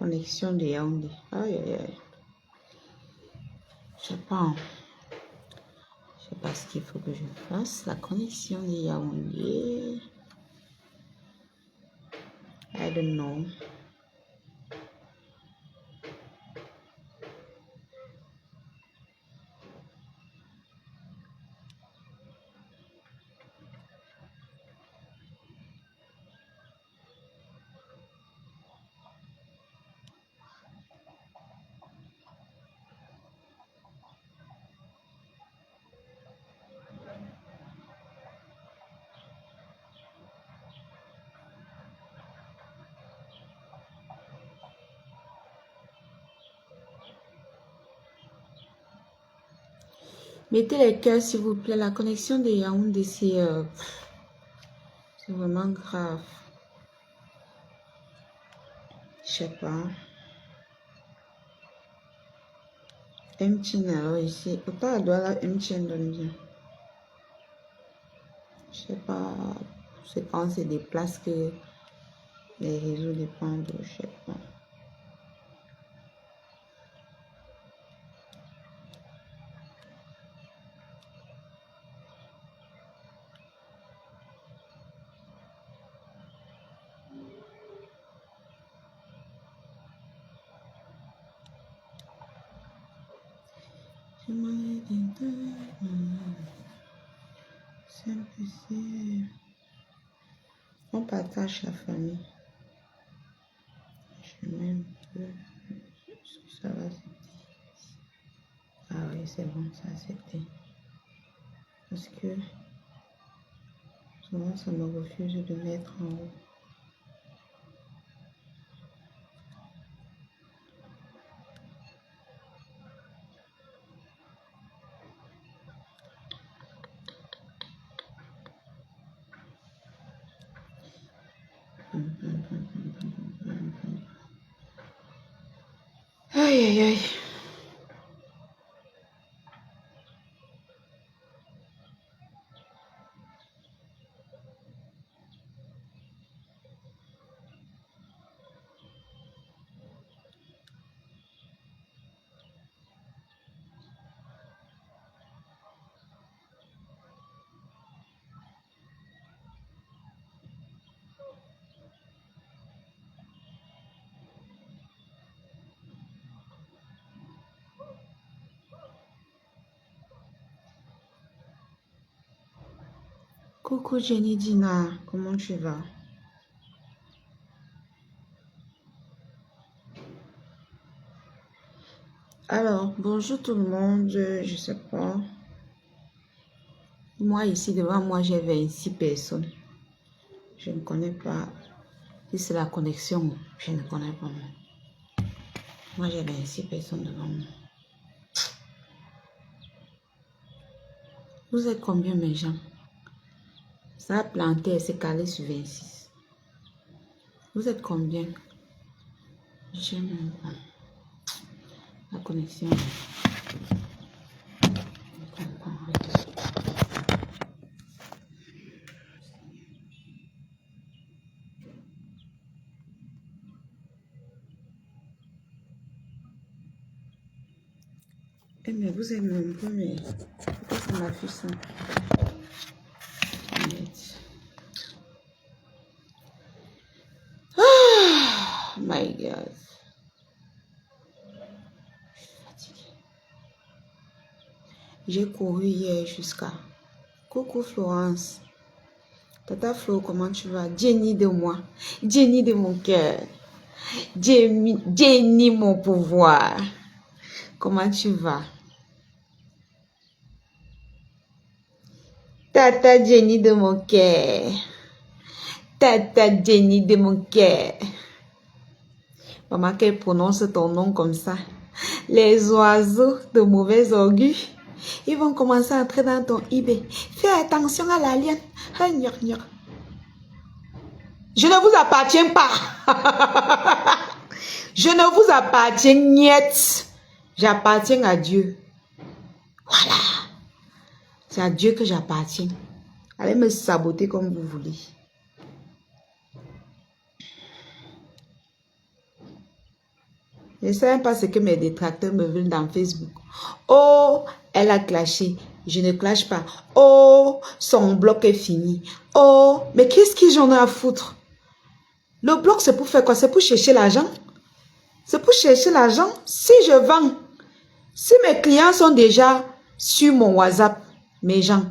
Connexion de Yaoundé. Aïe, aïe, aïe. Je sais pas. Je sais pas ce qu'il faut que je fasse. La connexion de Yaoundé. I don't know. Mettez les cœurs, s'il vous plaît. La connexion de Yaoundé, c'est vraiment grave. Je sais pas. MTN, alors ici. Autant à Douala, MTN donne bien. Je sais pas. C'est quand on se déplace que les réseaux dépendent. Je sais pas. On partage la famille. Je mets un peu. Ça va, c'était. Ah oui, c'est bon, ça c'était. Parce que souvent ça me refuse de mettre en haut. Aïe, aïe, aïe. Coucou Jenny Dina, comment tu vas? Alors, bonjour tout le monde, je sais pas. Moi ici devant moi j'ai 26 personnes. Je ne connais pas. Si c'est la connexion, je ne connais pas. Moi j'ai 26 personnes devant moi. Vous êtes combien mes gens? Ça a planté et s'est calé sur 26. Vous êtes combien? J'aime la connexion. Eh mais vous êtes nombreux, mais pourquoi ça m'affiche ça? Oh my God. J'ai couru hier jusqu'à... Coucou Florence. Tata Flo, comment tu vas? Jenny de moi. Jenny de mon cœur. Jenny mon pouvoir. Comment tu vas? Tata Jenny de mon cœur. Tata Jenny de mon cœur. Maman, qu'elle prononce ton nom comme ça. Les oiseaux de mauvais augure, ils vont commencer à entrer dans ton eBay. Fais attention à la liane. Je ne vous appartiens pas. Je ne vous appartiens niet. J'appartiens à Dieu. Voilà. C'est à Dieu que j'appartiens. Allez me saboter comme vous voulez. Je ne sais même pas ce que mes détracteurs me veulent dans Facebook. Oh, elle a clashé. Je ne clash pas. Oh, son bloc est fini. Oh, mais qu'est-ce que j'en ai à foutre? Le bloc, c'est pour faire quoi? C'est pour chercher l'argent? C'est pour chercher l'argent. Si je vends, si mes clients sont déjà sur mon WhatsApp, mes gens,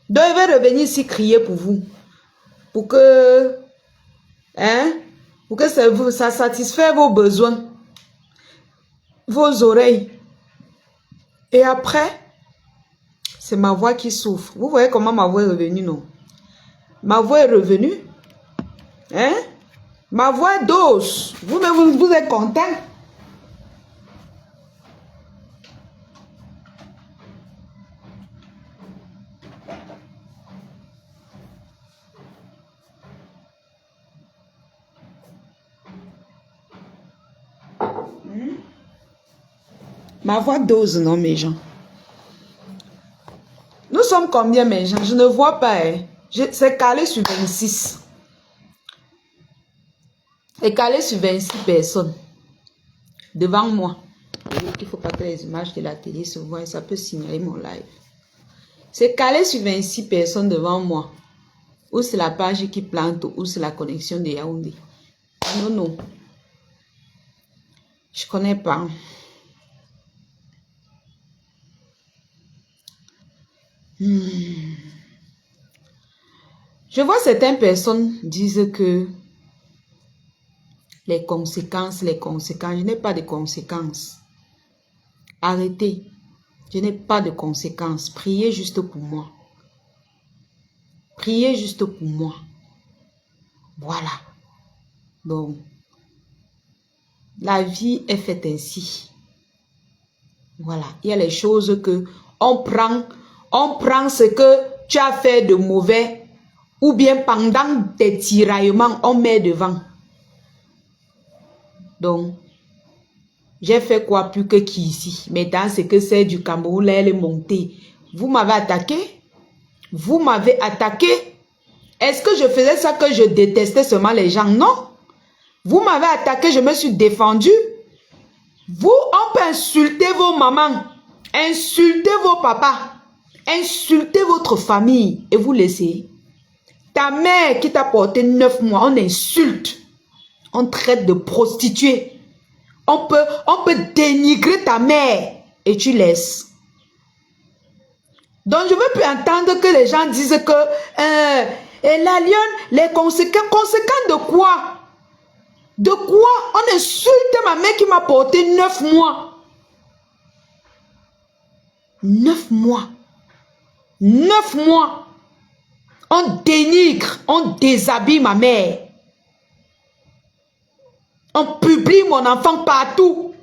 donc ils vont revenir ici crier pour vous. Pour que, pour que ça satisfait vos besoins, vos oreilles. Et après, c'est ma voix qui souffre. Vous voyez comment ma voix est revenue, non? Ma voix est revenue. Hein? Ma voix dose. Vous êtes content? Ma voix dose, non, mes gens? Nous sommes combien, mes gens? Je ne vois pas. Hein? C'est calé sur 26. C'est calé sur 26 personnes. Devant moi. Il ne faut pas que les images de la télé se voient. Ça peut signaler mon live. C'est calé sur 26 personnes devant moi. Ou c'est la page qui plante, ou c'est la connexion de Yaoundé. Non, non. Je ne connais pas. Je vois certaines personnes disent que les conséquences. Je n'ai pas de conséquences. Arrêtez. Je n'ai pas de conséquences. Priez juste pour moi. Priez juste pour moi. Voilà. Bon. La vie est faite ainsi. Voilà. Il y a les choses que on prend ce que tu as fait de mauvais ou bien pendant tes tiraillements, on met devant. Donc, j'ai fait quoi plus que qui ici? Mais dans ce que c'est du Cameroun, là, elle est montée. Vous m'avez attaqué? Vous m'avez attaqué? Est-ce que je faisais ça que je détestais seulement les gens? Non. Vous m'avez attaqué, je me suis défendu. Vous, on peut insulter vos mamans, insulter vos papas, insulter votre famille et vous laissez. Ta mère qui t'a porté 9 mois, on insulte. On traite de prostituée. On peut dénigrer ta mère et tu laisses. Donc, je ne veux plus entendre que les gens disent que et la lionne, les conséquences. Conséquences de quoi? De quoi? On insulte ma mère qui m'a porté 9 mois. 9 mois. 9 mois. On dénigre, on déshabille ma mère. On publie mon enfant partout.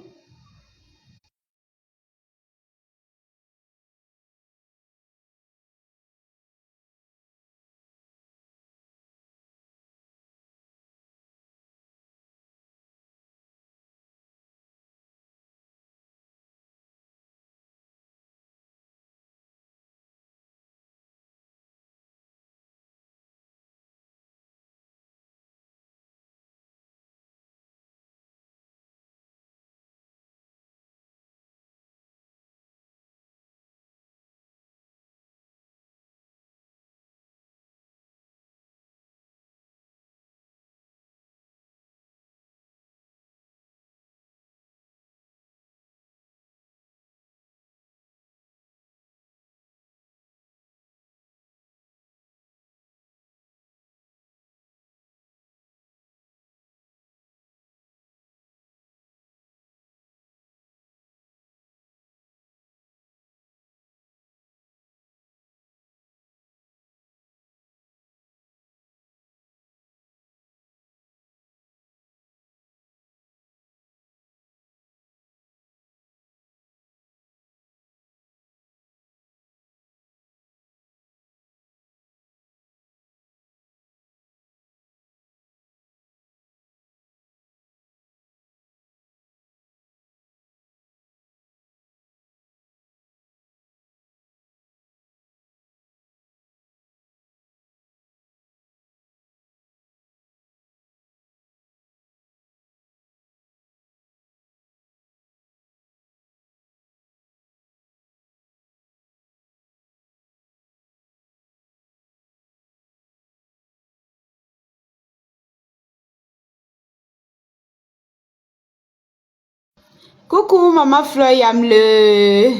Coucou, maman Fleur Yamle.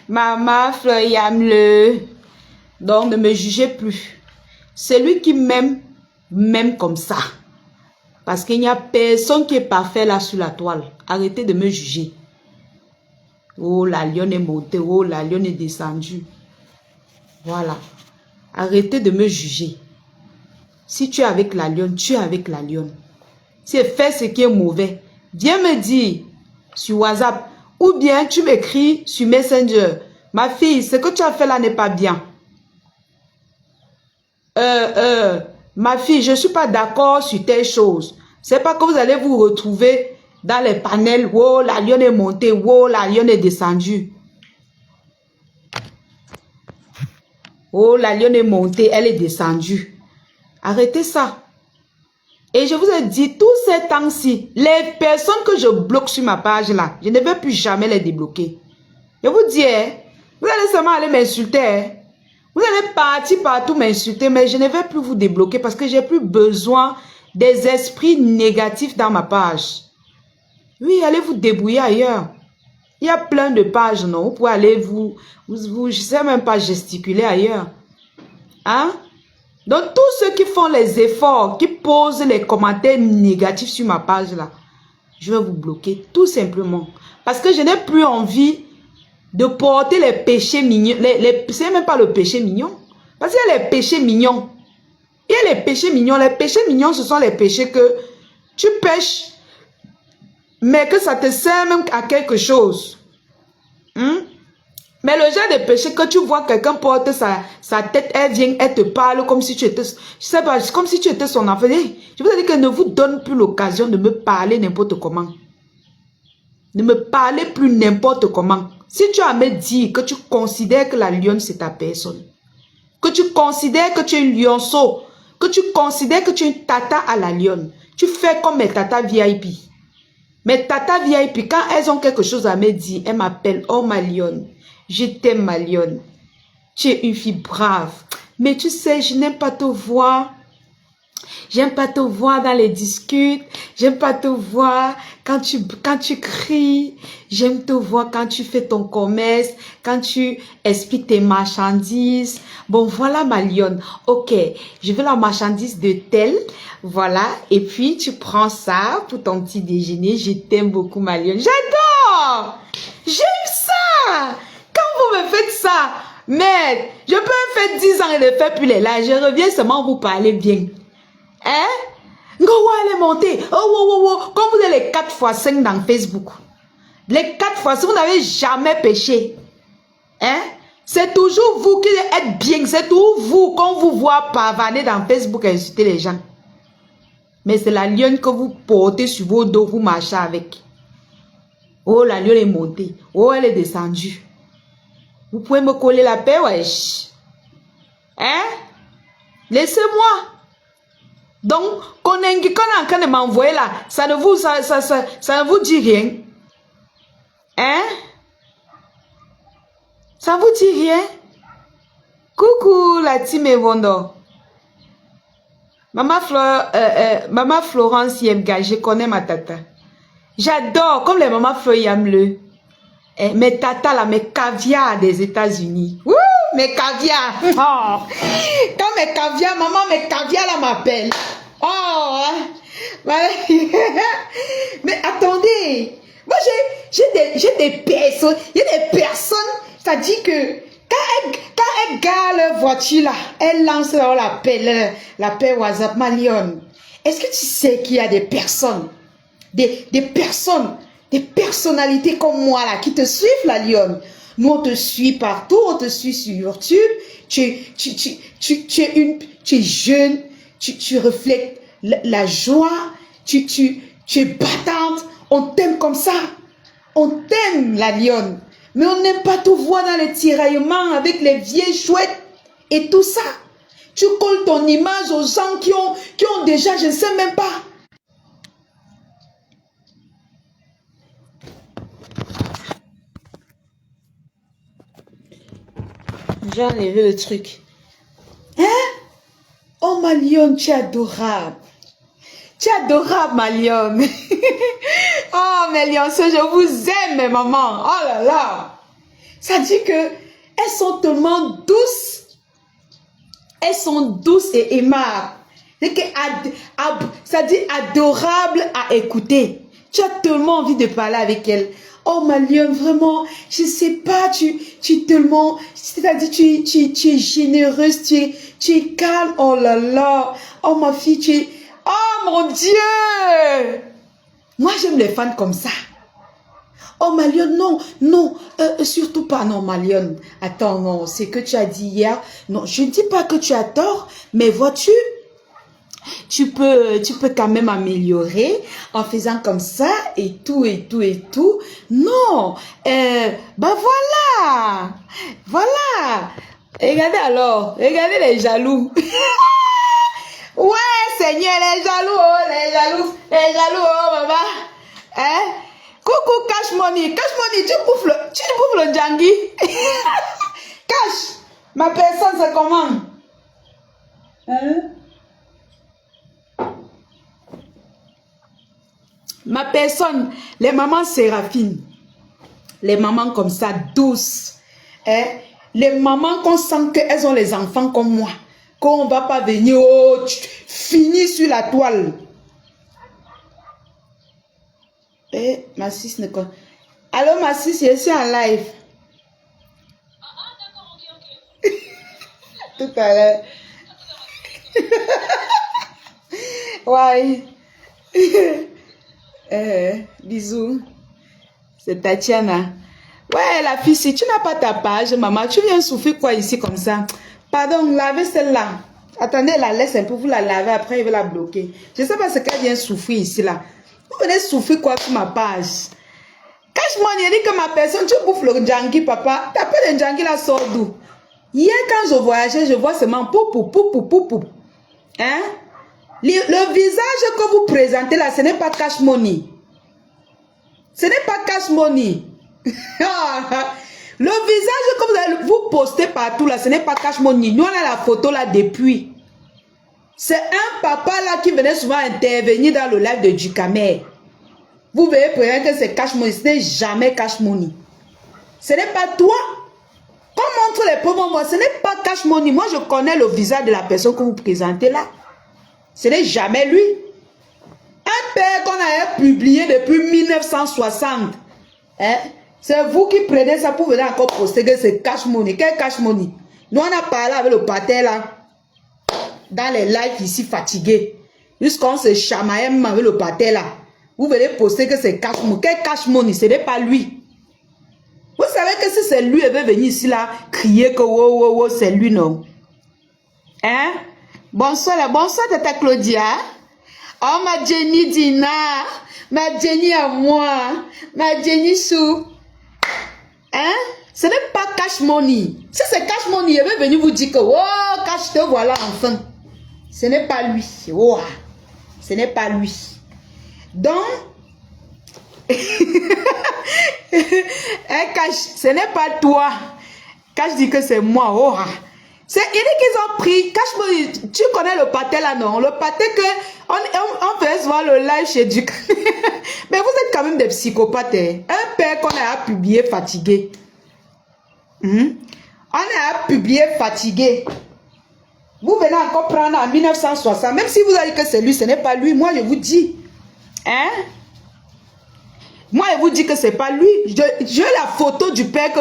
Maman Fleur Yamle. Donc, ne me jugez plus. Celui qui m'aime, m'aime comme ça. Parce qu'il n'y a personne qui est parfait là sur la toile. Arrêtez de me juger. Oh, la lionne est montée. Oh, la lionne est descendue. Voilà. Arrêtez de me juger. Si tu es avec la lionne, tu es avec la lionne. Si elle fait ce qui est mauvais, viens me dire sur WhatsApp. Ou bien tu m'écris sur Messenger. Ma fille, ce que tu as fait là n'est pas bien. Ma fille, je ne suis pas d'accord sur telle chose. C'est pas que vous allez vous retrouver dans les panels. Oh, la lionne est montée. Oh, la lionne est descendue. Oh, la lionne est montée. Elle est descendue. Arrêtez ça. Et je vous ai dit, tous ces temps-ci, les personnes que je bloque sur ma page là, je ne vais plus jamais les débloquer. Je vous dis, vous allez seulement aller m'insulter. Vous allez partir partout m'insulter, mais je ne vais plus vous débloquer parce que j'ai plus besoin des esprits négatifs dans ma page. Oui, allez vous débrouiller ailleurs. Il y a plein de pages, non? Vous pouvez aller je sais même pas gesticuler ailleurs. Hein? Donc, tous ceux qui font les efforts, qui posent les commentaires négatifs sur ma page là, je vais vous bloquer tout simplement. Parce que je n'ai plus envie de porter les péchés mignons. C'est même pas le péché mignon. Parce qu'il y a les péchés mignons. Il y a les péchés mignons. Les péchés mignons, ce sont les péchés que tu pêches, mais que ça te sert même à quelque chose. Mais le genre de péché que tu vois quelqu'un porte sa tête, elle vient, elle te parle comme si tu étais, je sais pas, comme si tu étais son enfant. Je vous ai dit que ne vous donne plus l'occasion de me parler n'importe comment. Ne me parlez plus n'importe comment. Si tu as à me dire que tu considères que la lionne c'est ta personne, que tu considères que tu es un lionceau, que tu considères que tu es une tata à la lionne, tu fais comme mes tatas VIP. Mes tatas VIP, quand elles ont quelque chose à me dire, elles m'appellent, oh ma lionne. Je t'aime, ma lionne. Tu es une fille brave. Mais tu sais, je n'aime pas te voir. J'aime pas te voir dans les discutes. J'aime pas te voir quand tu cries. J'aime te voir quand tu fais ton commerce, quand tu expliques tes marchandises. Bon, voilà ma lionne. Ok, je veux la marchandise de telle. Voilà. Et puis, tu prends ça pour ton petit déjeuner. Je t'aime beaucoup, ma lionne. J'adore! J'aime ça! Quand vous me faites ça, mais je peux faire 10 ans et ne faire plus les lives. Je reviens seulement vous parler bien. Hein? Ngowa, elle est montée. Oh. Comme vous êtes les 4x5 dans Facebook. Les 4 fois, si vous n'avez jamais péché. Hein? C'est toujours vous qui êtes bien. C'est toujours vous qu'on vous voit pavaner dans Facebook et insulter les gens. Mais c'est la lionne que vous portez sur vos dos, vous marchez avec. Oh, la lionne est montée. Oh, elle est descendue. Vous pouvez me coller la paix, wesh. Hein? Laissez-moi. Donc, qu'on est en train de m'envoyer là, ça ne vous dit rien. Hein? Ça vous dit rien? Coucou la team Evondo. Maman Florence Yemga, je connais ma tata. J'adore, comme les mamans Fleur Yamle. Mes tatas là, mes caviars des États-Unis. Wouh, mes caviars. Oh. Quand mes caviars, maman, mes caviars là m'appellent. Oh, mais attendez, moi j'ai des personnes, il y a des personnes, ça dit que quand elles garent leur voiture là, elles lancent l'appel WhatsApp, ma lionne. Est-ce que tu sais qu'il y a des personnes, des personnalités comme moi là qui te suivent, la lionne? Nous on te suit partout, on te suit sur YouTube, tu es jeune. Tu reflètes la joie, tu es battante, on t'aime comme ça, on t'aime la lionne, mais on n'aime pas te voir dans les tiraillements avec les vieilles chouettes et tout ça. Tu colles ton image aux gens qui ont déjà, je ne sais même pas. J'ai enlevé le truc. Hein? Oh ma lionne, tu es adorable. Tu es adorable, ma lionne. Oh, mes lionceaux, je vous aime, mes mamans. Oh là là. Ça dit que elles sont tellement douces. Elles sont douces et aimables. Ça dit adorable à écouter. Tu as tellement envie de parler avec elles. Oh ma lionne, vraiment, je sais pas, tu es tellement, c'est-à-dire tu es généreuse, tu es calme. Oh là là. Oh ma fille, tu es, oh mon Dieu. Moi j'aime les fans comme ça. Oh ma lionne, non, non, surtout pas, non ma lionne. Attends, non, c'est que tu as dit hier. Non, je ne dis pas que tu as tort, mais vois-tu, tu peux quand même améliorer en faisant comme ça et tout, et tout, et tout. Non, bah voilà, voilà. Regardez alors, regardez les jaloux. Ouais, Seigneur, les jaloux, oh, les jaloux, oh, maman. Hein? Coucou, Cash Money, tu bouffes le Djangui. Cash, ma personne, c'est comment? Hein? Ma personne, les mamans séraphines, les mamans comme ça, douces, hein? Les mamans qu'on sent qu'elles ont les enfants comme moi, qu'on ne va pas venir finir sur la toile. Eh, ma sis ne connaît. Allô, ma sis, je suis en live. Tout à l'heure. Ouais. Bisous. C'est Tatiana. Ouais, la fille, si tu n'as pas ta page, maman, tu viens souffrir quoi ici comme ça? Pardon, lavez celle-là. Attendez, la laisse un peu, vous la lavez, après, il va la bloquer. Je ne sais pas ce qu'elle vient souffrir ici, là. Vous venez souffrir quoi sur ma page? Cache-moi, il dit que ma personne, tu bouffes le Djangui, papa. T'as pas de Djangui, là, sort d'où? Hier, quand je voyageais, je vois seulement pou. Hein? Le visage que vous présentez là, ce n'est pas Cash Money. Ce n'est pas Cash Money. Le visage que vous postez partout là, ce n'est pas Cash Money. Nous, on a la photo là depuis. C'est un papa là qui venait souvent intervenir dans le live de Ducamer. Vous verrez peut-être que c'est Cash Money. Ce n'est jamais Cash Money. Ce n'est pas toi. Qu'on montre les pauvres, moi, ce n'est pas Cash Money. Moi, je connais le visage de la personne que vous présentez là. Ce n'est jamais lui. Un père qu'on a publié depuis 1960. Hein? C'est vous qui prenez ça pour venir encore poster que c'est Cash Money. Quel Cash Money? Nous, on a parlé avec le pater là. Dans les lives ici fatigués. Jusqu'on se chamaille avec le pater là. Vous venez poster que c'est Cash Money. Quel Cash Money? Ce n'est pas lui. Vous savez que si c'est lui, elle veut venir ici là, crier que wow, c'est lui, non? Hein? Bonsoir, tata Claudia. Oh, ma Jenny Dina. Ma Jenny à moi. Ma Jenny Sou. Hein? Ce n'est pas Cash Money. Si c'est Cash Money, elle veut venir vous dire que oh, Cash, te voilà enfin. Ce n'est pas lui. Oh, ce n'est pas lui. Donc, Cash, ce n'est pas toi. Cash dit que c'est moi. Oh. Il dit qu'ils ont pris. Cash Money, tu connais le pâté là, non? Le pâté que on fait voir le live chez Duc. Mais vous êtes quand même des psychopathes. Hein? Un père qu'on a publié fatigué. On a publié fatigué. Vous venez encore prendre en 1960. Même si vous avez dit que c'est lui, ce n'est pas lui. Moi, je vous dis. Hein? Moi, je vous dis que c'est pas lui. J'ai la photo du père que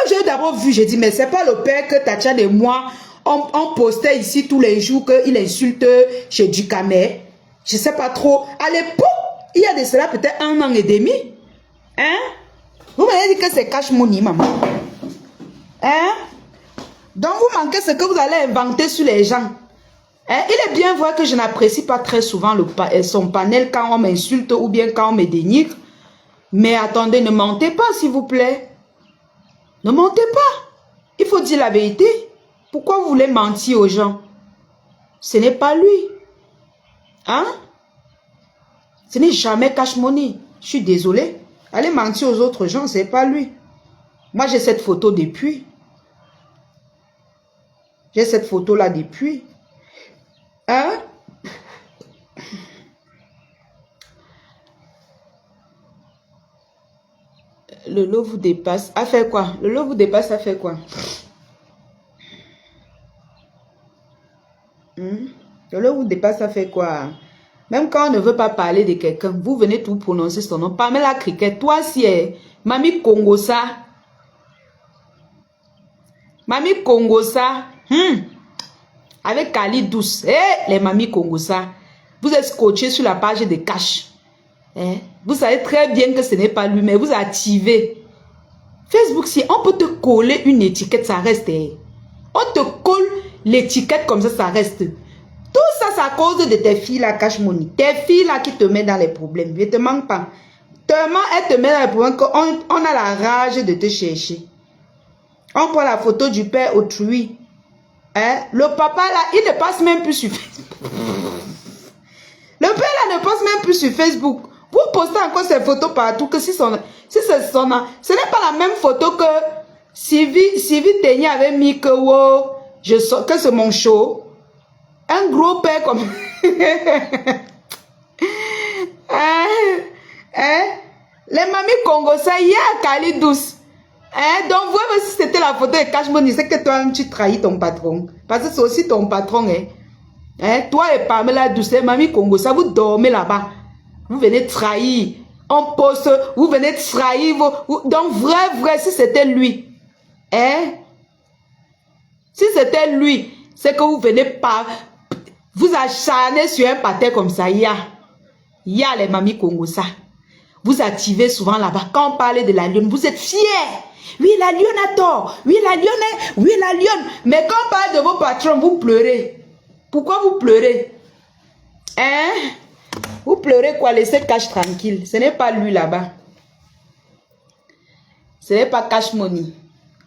j'ai d'abord vu. J'ai dit, mais c'est pas le père que Tatiana et moi, on postait ici tous les jours qu'il insulte chez Ducamer. Je sais pas trop. À l'époque, il y a de cela peut-être 1 an et demi. Hein? Vous m'avez dit que c'est Cash Money, maman. Hein? Donc, vous manquez ce que vous allez inventer sur les gens. Hein? Il est bien vrai que je n'apprécie pas très souvent son panel quand on m'insulte ou bien quand on me dénigre. Mais attendez, ne mentez pas, s'il vous plaît. Ne mentez pas. Il faut dire la vérité. Pourquoi vous voulez mentir aux gens? Ce n'est pas lui. Hein? Ce n'est jamais Cash Money. Je suis désolée. Allez mentir aux autres gens, ce n'est pas lui. Moi, j'ai cette photo depuis. J'ai cette photo-là depuis. Hein? le lot vous dépasse. A fait quoi? Le lot vous dépasse, a fait quoi? Le lot vous dépasse, ça fait quoi? Même quand on ne veut pas parler de quelqu'un, vous venez tout prononcer son nom. Pamela Cricket, toi si Mami Congosa. Mami Congosa. Avec Kali Douce. Les Mami Congosa. Vous êtes scotché sur la page de Cash. Vous savez très bien que ce n'est pas lui, mais vous activez. Facebook, si on peut te coller une étiquette, ça reste. On te colle l'étiquette comme ça reste. Tout ça, c'est à cause de tes filles là, Cash Money. Tes filles là qui te mettent dans les problèmes. Je ne te manque pas. Tellement elles te mettent dans les problèmes qu'on a la rage de te chercher. On prend la photo du père autrui. Le papa là, il ne passe même plus sur Facebook. Le père là ne passe même plus sur Facebook. Vous postez encore ces photos partout que si ce n'est pas la même photo que Sylvie Ténier avait mis que que c'est mon show. Un gros père comme les mamies Congo, ça y est à Kali Douce. Donc vraiment si c'était la photo de Cash Money, c'est que toi tu trahis ton patron. Parce que c'est aussi ton patron. Toi et Pamela Douce, mamie Congo, ça vous dormez là-bas. Vous venez trahir. On poste, vous venez trahir. Donc vrai, si c'était lui. Si c'était lui, c'est que vous venez pas. Vous acharnez sur un pâté comme ça. Il y a les mamies Congo ça. Vous activez souvent là-bas. Quand on parle de la lionne, vous êtes fiers. Oui, la lionne a tort. Oui, la lionne. Oui, la lionne. Mais quand on parle de vos patrons, vous pleurez. Pourquoi vous pleurez? Vous pleurez quoi? Laissez Cash tranquille. Ce n'est pas lui là-bas. Ce n'est pas Cash Money.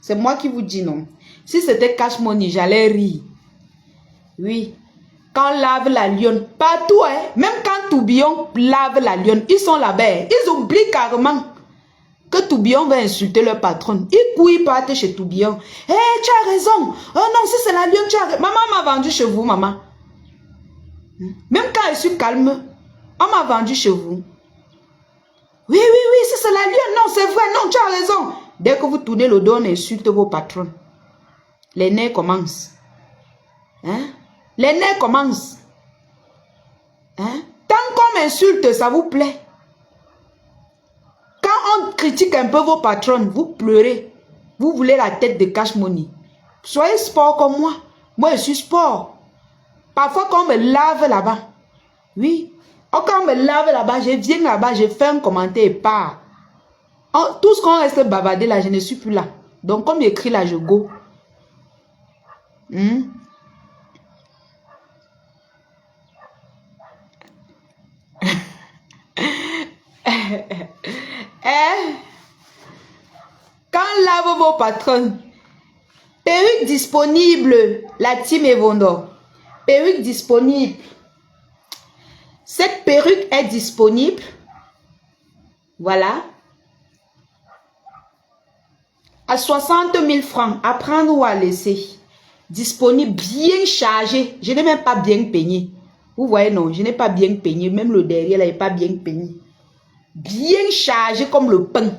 C'est moi qui vous dis non. Si c'était Cash Money, j'allais rire. Oui. Quand on lave la lionne, partout, même quand Tourbillon lave la lionne, ils sont là-bas. Ils oublient carrément que Tourbillon va insulter leur patron. Ils courent, ils partent chez Tourbillon. Tu as raison. Oh non, si c'est la lionne, tu as raison. Maman m'a vendu chez vous, maman. Même quand je suis calme, on m'a vendu chez vous. Oui, si c'est la lionne, non, c'est vrai, non, tu as raison. Dès que vous tournez le dos, on insulte vos patrons. Les nerfs commencent. Les nerfs commencent. Tant qu'on m'insulte, ça vous plaît. Quand on critique un peu vos patrons, vous pleurez. Vous voulez la tête de Cash Money. Soyez sport comme moi. Moi, je suis sport. Parfois, quand on me lave là-bas, oui. Quand on me lave là-bas, je viens là-bas, je fais un commentaire et pars. Tout ce qu'on reste bavardé là, je ne suis plus là. Donc, comme j'écris là, je go. Quand on lave vos patrons, perruque disponible, la team Evondo. Perruque disponible. Cette perruque est disponible. Voilà. À 60 000 francs, à prendre ou à laisser. Disponible, bien chargé. Je n'ai même pas bien peigné. Vous voyez, non, je n'ai pas bien peigné. Même le derrière, là, n'est pas bien peigné. Bien chargé comme le pain.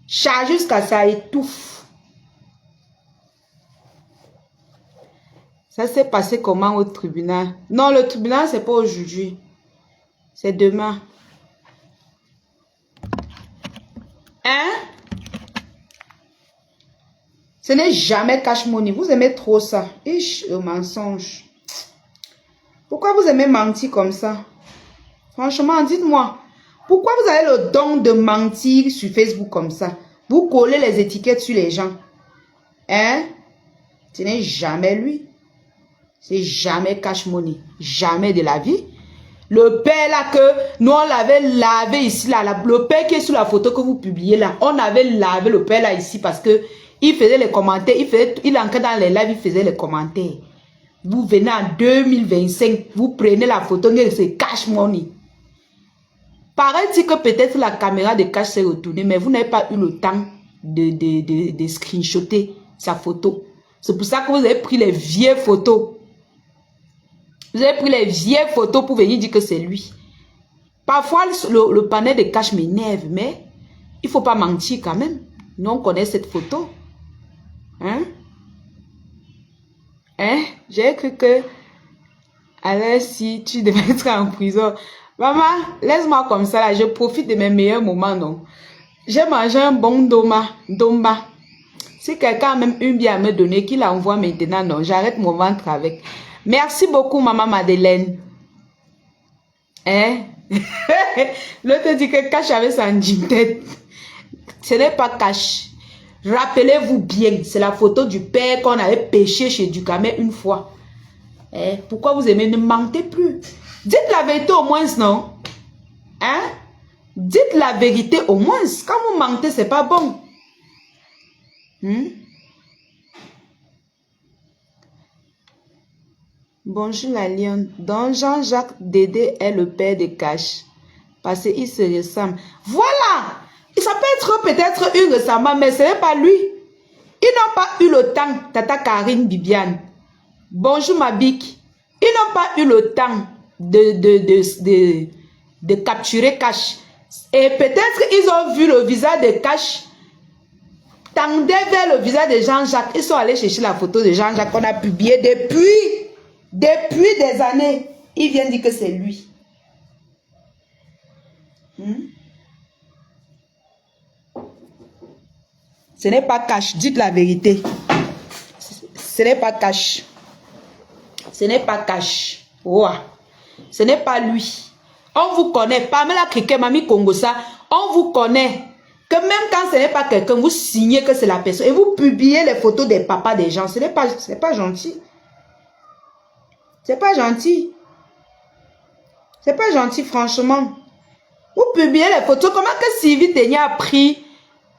Chargé jusqu'à ça étouffe. Ça s'est passé comment au tribunal? Non, le tribunal, c'est pas aujourd'hui. C'est demain. Ce n'est jamais Cash Money. Vous aimez trop ça. Le mensonge. Pourquoi vous aimez mentir comme ça? Franchement, dites-moi. Pourquoi vous avez le don de mentir sur Facebook comme ça? Vous collez les étiquettes sur les gens. Ce n'est jamais lui. C'est jamais Cash Money. Jamais de la vie. Le père là que nous on l'avait lavé ici là. Le père qui est sur la photo que vous publiez là. On avait lavé le père là ici parce que il faisait les commentaires. Il entrait dans les lives, il faisait les commentaires. Vous venez en 2025. Vous prenez la photo. C'est Cash Money. Paraît-il que peut-être la caméra de Cash s'est retournée, mais vous n'avez pas eu le temps de screenshotter sa photo. C'est pour ça que vous avez pris les vieilles photos. Vous avez pris les vieilles photos pour venir dire que c'est lui. Parfois, le panel de Cash m'énerve, mais Il ne faut pas mentir quand même. Nous, on connaît cette photo. Hein? Hein? J'ai cru que... Alors, si tu devais être en prison... Maman, laisse-moi comme ça, là. Je profite de mes meilleurs moments, non? J'ai mangé un bon domba. Si quelqu'un a même une bière à me donner, qu'il envoie maintenant, non, j'arrête mon ventre avec. Merci beaucoup, maman Madeleine. Hein? L'autre dit que Cash avait sa tête. Ce n'est pas Cash. Rappelez-vous bien, c'est la photo du père qu'on avait pêché chez Ducamel une fois. Eh, pourquoi vous aimez? Ne mentez plus. Dites la vérité au moins, non? Hein? Dites la vérité au moins. Quand vous mentez, c'est pas bon. Bonjour la lionne. Donc Jean-Jacques Dédé est le père de Cash. Parce qu'il se ressemble. Voilà! Ça peut être une ressemblance, mais ce n'est pas lui. Ils n'ont pas eu le temps, Tata Karine Bibiane. Bonjour ma bique. Ils n'ont pas eu le temps de capturer Cash. Et peut-être ils ont vu le visage de Cash tendait vers le visage de Jean-Jacques. Ils sont allés chercher la photo de Jean-Jacques qu'on a publiée depuis des années. Ils viennent dire que c'est lui. Ce n'est pas Cash. Dites la vérité. Ce n'est pas Cash. Ce n'est pas Cash. Wow. Ce n'est pas lui. On vous connaît. Pamela Criquet, Mamie Congosa, on vous connaît. Que même quand ce n'est pas quelqu'un, vous signez que c'est la personne. Et vous publiez les photos des papas des gens. Ce n'est pas gentil. C'est pas gentil. C'est pas gentil, franchement. Vous publiez les photos. Comment que Sylvie Ténia a pris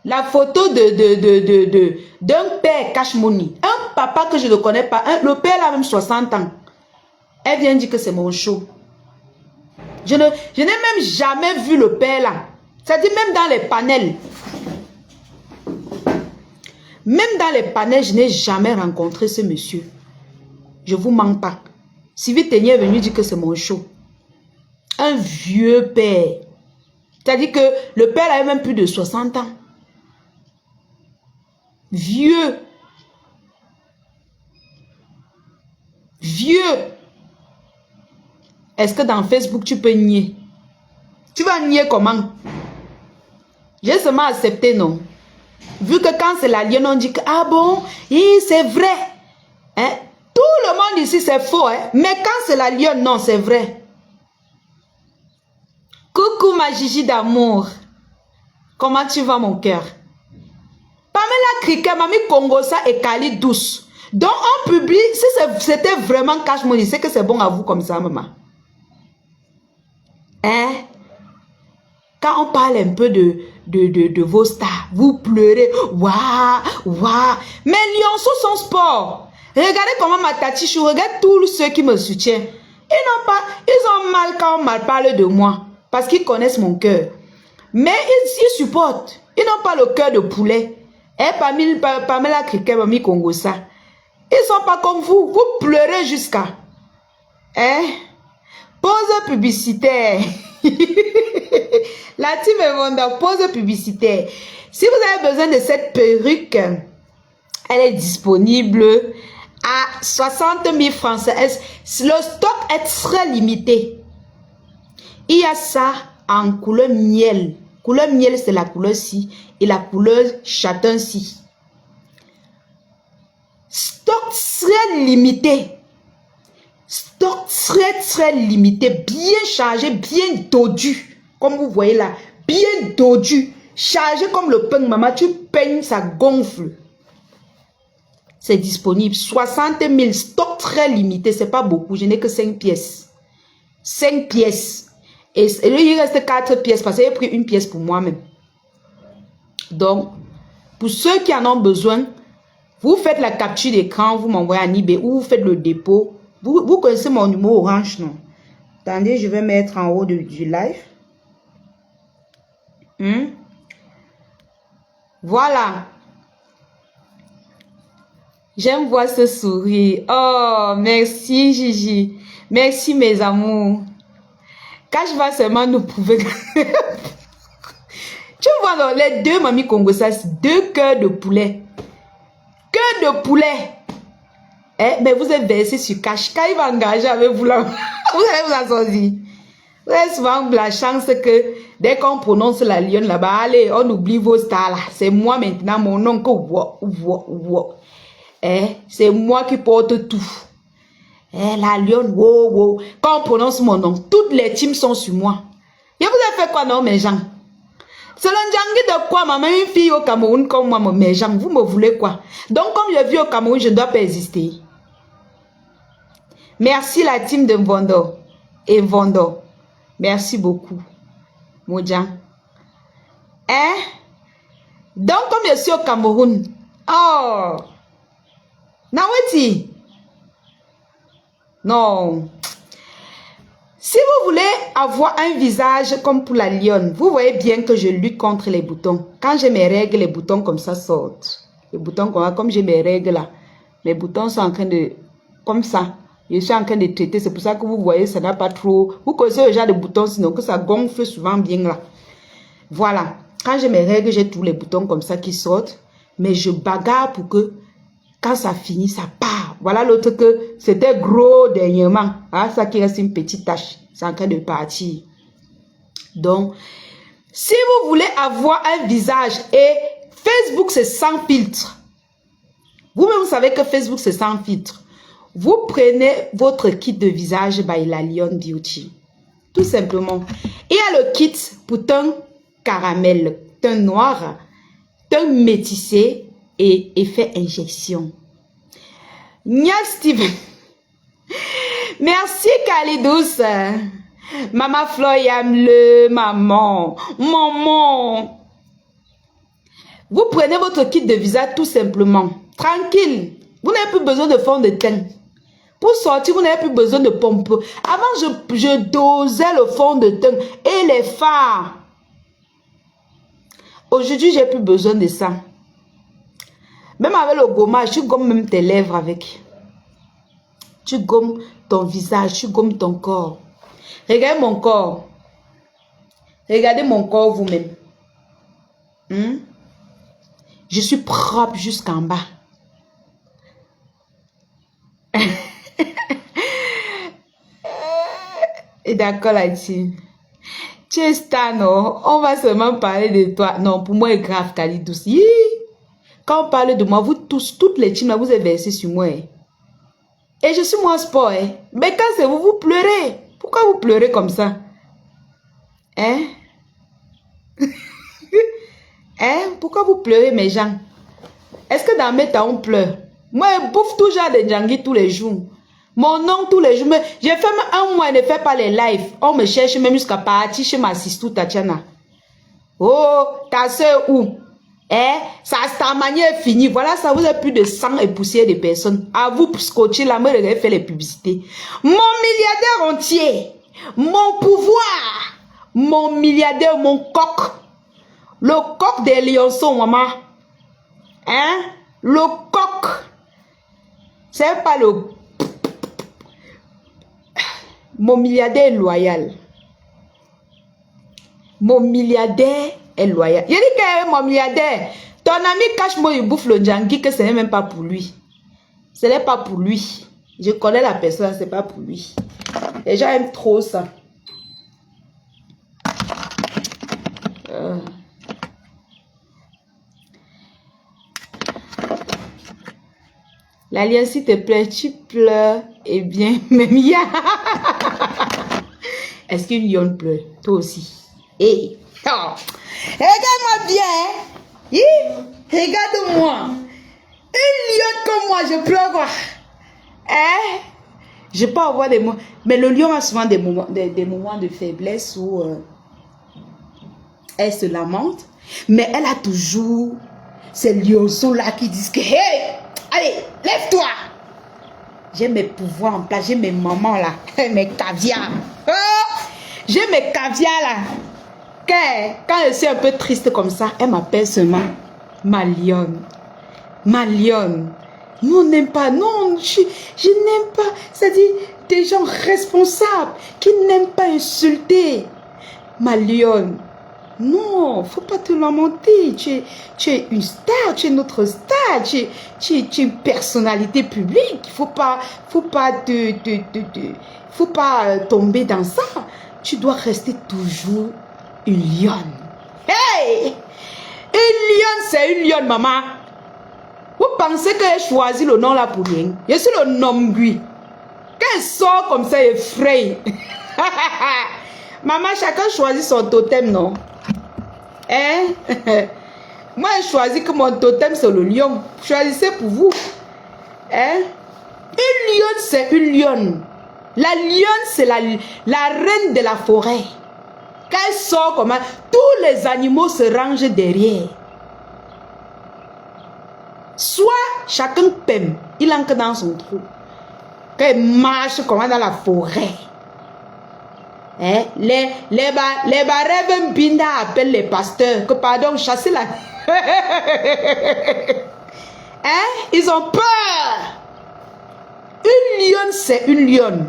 la photo d'un père Cash Money? Un papa que je ne connais pas. Le père a même 60 ans. Elle vient dire que c'est mon show. Je n'ai même jamais vu le père là. Ça dit même dans les panels. Même dans les panels, je n'ai jamais rencontré ce monsieur. Je vous mens pas. Sylvie Ténier est venu dire que c'est mon show. Un vieux père. C'est-à-dire que le père avait même plus de 60 ans. Vieux. Vieux. Est-ce que dans Facebook, tu peux nier? Tu vas nier comment? J'ai seulement accepté, non? Vu que quand c'est la lionne, on dit que, ah bon, c'est vrai. Hein? Tout le monde ici, c'est faux. Hein? Mais quand c'est la lionne, non, c'est vrai. Coucou ma Gigi d'amour. Comment tu vas, mon cœur? Pamela Criquet, Mamie Congosa et Kali Douce. Donc, on publie, si c'était vraiment Cash Money, c'est que c'est bon à vous comme ça, maman. Hein? Quand on parle un peu de vos stars, vous pleurez. Waouh, waouh. Mais Lyonceau, son sport. Regardez comment ma tatichou, regarde tous ceux qui me soutiennent. Ils ont mal quand on mal parle de moi. Parce qu'ils connaissent mon cœur. Mais ils supportent. Ils n'ont pas le cœur de poulet. Et Pamela Criquet, Mamie Congosa. Ils sont pas comme vous. Vous pleurez jusqu'à. Hein? Pause publicitaire. La team est vendeur. Pause publicitaire. Si vous avez besoin de cette perruque, elle est disponible à 60 000 francs. Le stock est très limité. Il y a ça en couleur miel. Couleur miel, c'est la couleur-ci. Et la couleur châtain-ci. Stock très limité. Stock très limité. Bien chargé, bien dodu. Comme vous voyez là. Bien dodu. Chargé comme le pain. Maman, tu peignes, ça gonfle. C'est disponible. 60 000. Stock très limité. C'est pas beaucoup. Je n'ai que 5 pièces. 5 pièces. Et il reste 4 pièces parce que j'ai pris une pièce pour moi-même. Donc, pour ceux qui en ont besoin, vous faites la capture d'écran, vous m'envoyez un eBay ou vous faites le dépôt. Vous connaissez mon numéro orange, non? Attendez, je vais mettre en haut du live. Voilà. J'aime voir ce sourire. Oh, merci Gigi. Merci mes amours. Quand je vais seulement nous prouver. Tu vois, non, les deux mamies congolaises, deux cœurs de poulet. Cœur de poulet. Eh, mais vous êtes versé sur cash. Quand il va engager avec vous là, vous allez vous en sortir. Vous avez souvent la chance que dès qu'on prononce la lionne là-bas, allez, on oublie vos stars là. C'est moi maintenant, mon nom que eh, c'est moi qui porte tout. Eh, la lionne, wow. Quand on prononce mon nom, toutes les teams sont sur moi. Et vous avez fait quoi, non, mes gens? C'est l'enjangui de quoi, maman, une fille au Cameroun comme moi, mes gens, vous me voulez quoi? Donc, comme je vis au Cameroun, je ne dois pas exister. Merci la team de Mvondo et Mvondo. Merci beaucoup, Modjan. Hein? Donc, comme je suis au Cameroun, oh, Naweti, non. Si vous voulez avoir un visage comme pour la lionne, vous voyez bien que je lutte contre les boutons. Quand j'ai mes règles, les boutons comme ça sortent. Les boutons comme j'ai mes règles là, mes boutons sont en train de, comme ça. Je suis en train de traiter, c'est pour ça que vous voyez, ça n'a pas trop... Vous connaissez le genre de boutons, sinon que ça gonfle souvent bien là. Voilà. Quand j'ai mes règles, j'ai tous les boutons comme ça qui sortent. Mais je bagarre pour que, quand ça finit, ça part. Voilà l'autre que c'était gros dernièrement. Ah, ça qui reste une petite tache. C'est en train de partir. Donc, si vous voulez avoir un visage, et Facebook c'est sans filtre. Vous-même, vous savez que Facebook c'est sans filtre. Vous prenez votre kit de visage by la Lionne Beauty. Tout simplement. Il y a le kit pour teint caramel, teint noir, teint métissé et effet injection. Nia Steven. Merci Kalidous. Maman Floyam le maman. Maman. Vous prenez votre kit de visage tout simplement. Tranquille. Vous n'avez plus besoin de fond de teint. Pour sortir, vous n'avez plus besoin de pompe. Avant, je dosais le fond de teint et les fards. Aujourd'hui, j'ai plus besoin de ça. Même avec le gommage, tu gommes même tes lèvres avec. Tu gommes ton visage, tu gommes ton corps. Regardez mon corps. Regardez mon corps vous-même. Je suis propre jusqu'en bas. Et d'accord là-dessus. Tu es star, non? On va seulement parler de toi. Non, pour moi, c'est grave, Kalidous. Quand on parle de moi, vous tous, toutes les teams là, vous êtes versés sur moi. Et je suis moi sport. Mais quand c'est vous, vous pleurez. Pourquoi vous pleurez comme ça? Hein? Hein? Pourquoi vous pleurez, mes gens? Est-ce que dans mes temps, on pleure? Moi, je bouffe toujours des djangui tous les jours. Mon nom tous les jours. Mais j'ai fait un mois, je ne fais pas les lives. On me cherche même jusqu'à partir chez ma sister Tatiana. Oh, ta soeur où? Ta manière est finie. Voilà, ça vous a plus de sang et poussière de personnes. À vous pour scotcher la main, de faire les publicités. Mon milliardaire entier. Mon pouvoir. Mon milliardaire, mon coq. Le coq des lionceaux, maman. Hein? Le coq. C'est pas le... Mon milliardaire est loyal. Mon milliardaire est loyal. Je dis que mon milliardaire, ton ami cache-moi, il bouffe le djangui, que ce n'est même pas pour lui. Ce n'est pas pour lui. Je connais la personne, ce n'est pas pour lui. Les gens aiment trop ça. L'alliance, s'il te plaît, tu pleures. Eh bien, même ya. Est-ce qu'une lionne pleure? Toi aussi. Hey. Oh. Regarde-moi bien. Regarde-moi. Une lionne comme moi, je pleure quoi? Hein? Je peux avoir des moments. Mais le lion a souvent des moments de faiblesse où elle se lamente. Mais elle a toujours ces lionceaux-là qui disent que hey! Allez, lève-toi. J'ai mes pouvoirs en place. J'ai mes mamans là. Mes caviars. Oh, j'ai mes caviars là. Quand je suis un peu triste comme ça, elle m'appelle seulement ma lionne. Ma lionne. Nous, on n'aime pas. Non, je n'aime pas. C'est-à-dire des gens responsables qui n'aiment pas insulter. Ma lionne. Non, faut pas te lamenter. Tu es une star, tu es notre star, tu es une personnalité publique. Faut pas tomber dans ça. Tu dois rester toujours une lionne. Hey! Une lionne, c'est une lionne, maman. Vous pensez que j'ai choisi le nom là pour rien? Je suis le Nomgui. Qu'elle sort comme ça, effraie. Maman, chacun choisit son totem, non? Hein? Moi, j'ai choisi que mon totem, c'est le lion. Choisissez pour vous. Hein? Une lionne, c'est une lionne. La lionne, c'est la reine de la forêt. Quand elle sort comme ça, tous les animaux se rangent derrière. Soit chacun pème, il entre dans son trou. Quand elle marche comme ça dans la forêt. Hein? Les barèves Binda appellent les pasteurs que pardon, chasser la... Hein? Ils ont peur. Une lionne, c'est une lionne.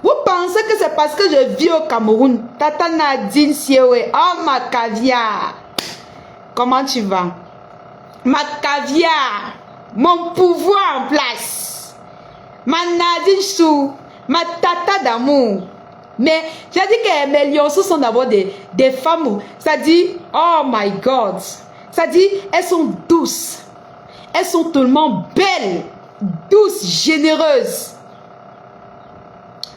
Vous pensez que c'est parce que je vis au Cameroun? Tata Nadine Siewe, oh ma caviar. Comment tu vas? Ma caviar, mon pouvoir en place. Ma Nadine Chou, ma tata d'amour. Mais j'ai dit que mes lionceaux sont d'abord des femmes. Ça dit, oh my God. Ça dit, elles sont douces. Elles sont tellement belles, douces, généreuses.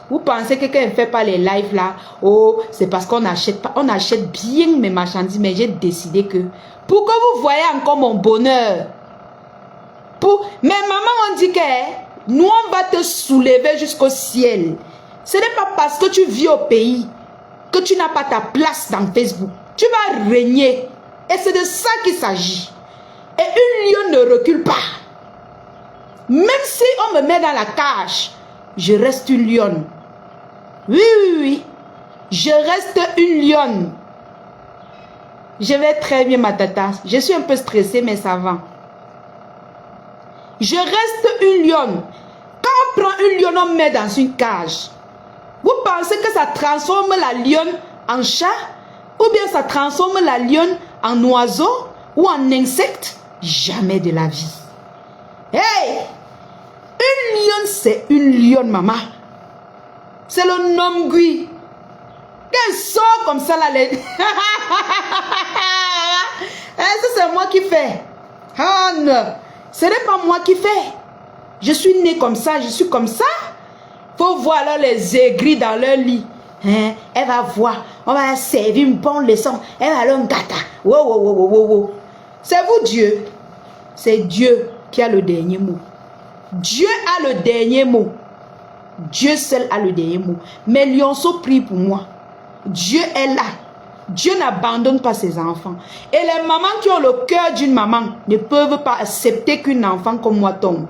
Vous pensez que quand on ne fait pas les lives là, oh, c'est parce qu'on n'achète pas. On achète bien mes marchandises, mais j'ai décidé que pour que vous voyez encore mon bonheur. Mais maman, on dit que nous, on va te soulever jusqu'au ciel. Ce n'est pas parce que tu vis au pays que tu n'as pas ta place dans Facebook. Tu vas régner. Et c'est de ça qu'il s'agit. Et une lionne ne recule pas. Même si on me met dans la cage, je reste une lionne. Oui, oui, oui. Je reste une lionne. Je vais très bien, ma tata. Je suis un peu stressée, mais ça va. Je reste une lionne. Quand on prend une lionne, on met dans une cage. Vous pensez que ça transforme la lionne en chat? Ou bien ça transforme la lionne en oiseau ou en insecte? Jamais de la vie. Hey! Une lionne, c'est une lionne, maman. C'est le Nomgui. Qu'elle sort comme ça, là. Ça, c'est moi qui fais. Ah non. Ce n'est pas moi qui fais. Je suis née comme ça, je suis comme ça. Faut voir alors les aigris dans leur lit. Hein? Elle va voir. On va servir une bonne leçon. Elle va leur gâter. Wow, wow, wow, wow, wow. C'est vous, Dieu. C'est Dieu qui a le dernier mot. Dieu a le dernier mot. Dieu seul a le dernier mot. Mes lionceaux prient pour moi. Dieu est là. Dieu n'abandonne pas ses enfants. Et les mamans qui ont le cœur d'une maman ne peuvent pas accepter qu'une enfant comme moi tombe.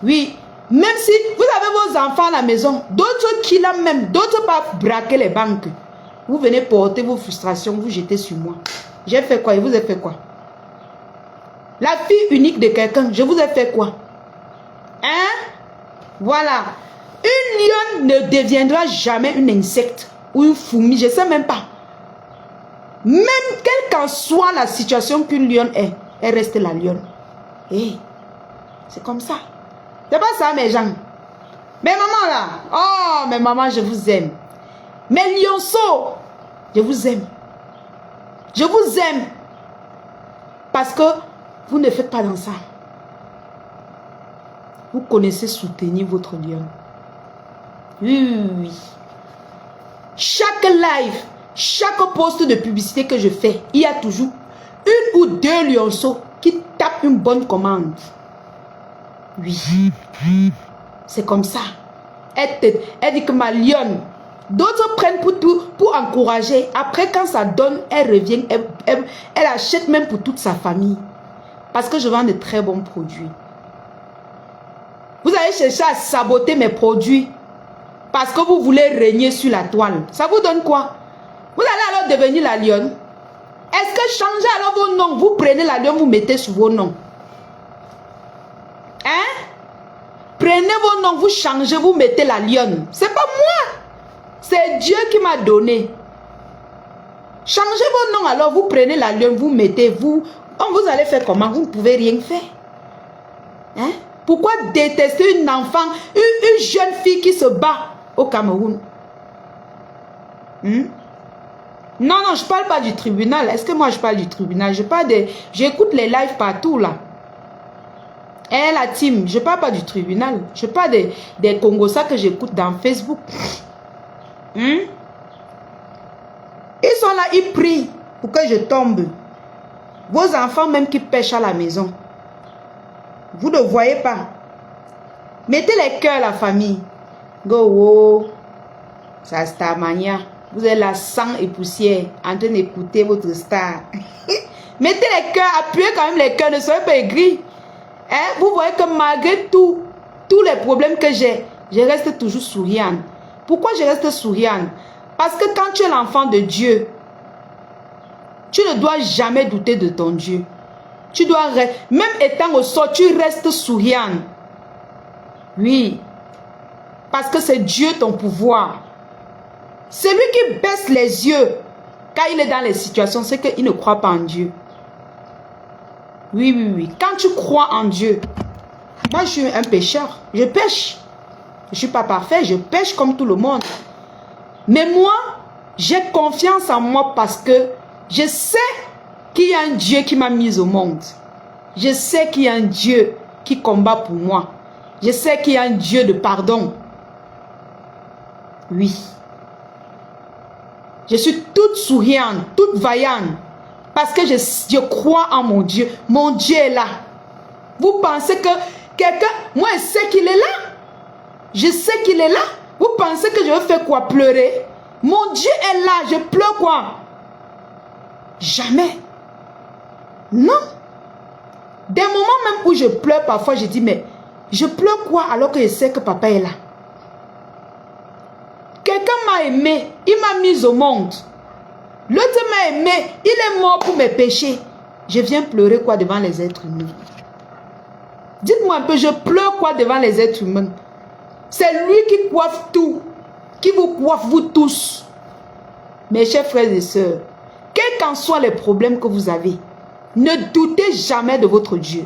Oui. Même si vous avez vos enfants à la maison, d'autres qui l'ont même, d'autres pas braquer les banques. Vous venez porter vos frustrations, vous jetez sur moi. J'ai fait quoi? Et vous avez fait quoi? La fille unique de quelqu'un, je vous ai fait quoi? Hein? Voilà. Une lionne ne deviendra jamais un insecte ou une fourmi, je ne sais même pas. Même quelle qu'en soit la situation qu'une lionne est, elle reste la lionne. Hey, c'est comme ça. C'est pas ça, mes gens. Mais maman là, oh, mais maman, je vous aime. Mes lionceaux, je vous aime. Je vous aime. Parce que vous ne faites pas dans ça. Vous connaissez soutenir votre lion. Oui, oui, oui. Chaque live, chaque post de publicité que je fais, il y a toujours une ou deux lionceaux qui tapent une bonne commande. Oui. C'est comme ça. Elle dit que ma lionne. D'autres prennent pour tout, pour encourager. Après, quand ça donne, elle revient. Elle achète même pour toute sa famille. Parce que je vends de très bons produits. Vous allez chercher à saboter mes produits. Parce que vous voulez régner sur la toile. Ça vous donne quoi? Vous allez alors devenir la lionne. Est-ce que changez alors vos noms? Vous prenez la lionne, vous mettez sur vos noms. Hein? Prenez vos noms, vous changez, vous mettez la lionne. C'est pas moi. C'est Dieu qui m'a donné. Changez vos noms alors, vous prenez la lune, vous mettez, vous allez faire comment? Vous ne pouvez rien faire. Hein? Pourquoi détester une enfant, une jeune fille qui se bat au Cameroun? Non, non, je ne parle pas du tribunal. Est-ce que moi je parle du tribunal? J'écoute les lives partout là. Eh la team, je ne parle pas du tribunal. Je parle des Congossas que j'écoute dans Facebook. Ils sont là, ils prient pour que je tombe. Vos enfants même qui pêchent à la maison. Vous ne voyez pas. Mettez les cœurs la famille. Go, oh. Ça star mania. Vous êtes là, sang et poussière, en train d'écouter votre star. Mettez les cœurs, appuyez quand même les cœurs, ne soyez pas aigris. Hein? Vous voyez que malgré tous les problèmes que j'ai, je reste toujours souriante. Pourquoi je reste souriante? Parce que quand tu es l'enfant de Dieu, tu ne dois jamais douter de ton Dieu. Tu dois, même étant au sol, tu restes souriant. Oui. Parce que c'est Dieu ton pouvoir. Celui qui baisse les yeux quand il est dans les situations, c'est qu'il ne croit pas en Dieu. Oui, oui, oui. Quand tu crois en Dieu, moi je suis un pécheur. Je pêche. Je ne suis pas parfait, je pêche comme tout le monde. Mais moi, j'ai confiance en moi parce que je sais qu'il y a un Dieu qui m'a mis au monde. Je sais qu'il y a un Dieu qui combat pour moi. Je sais qu'il y a un Dieu de pardon. Oui. Je suis toute souriante, toute vaillante. Parce que je crois en mon Dieu. Mon Dieu est là. Vous pensez que quelqu'un... Moi, je sais qu'il est là. Je sais qu'il est là. Vous pensez que je vais faire quoi? Pleurer? Mon Dieu est là. Je pleure quoi? Jamais. Non. Des moments même où je pleure, parfois je dis, mais je pleure quoi alors que je sais que papa est là? Quelqu'un m'a aimé, il m'a mis au monde. L'autre m'a aimé, il est mort pour mes péchés. Je viens pleurer quoi devant les êtres humains? Dites-moi un peu, je pleure quoi devant les êtres humains? C'est lui qui coiffe tout, qui vous coiffe vous tous. Mes chers frères et sœurs, quels qu'en soient les problèmes que vous avez, ne doutez jamais de votre Dieu.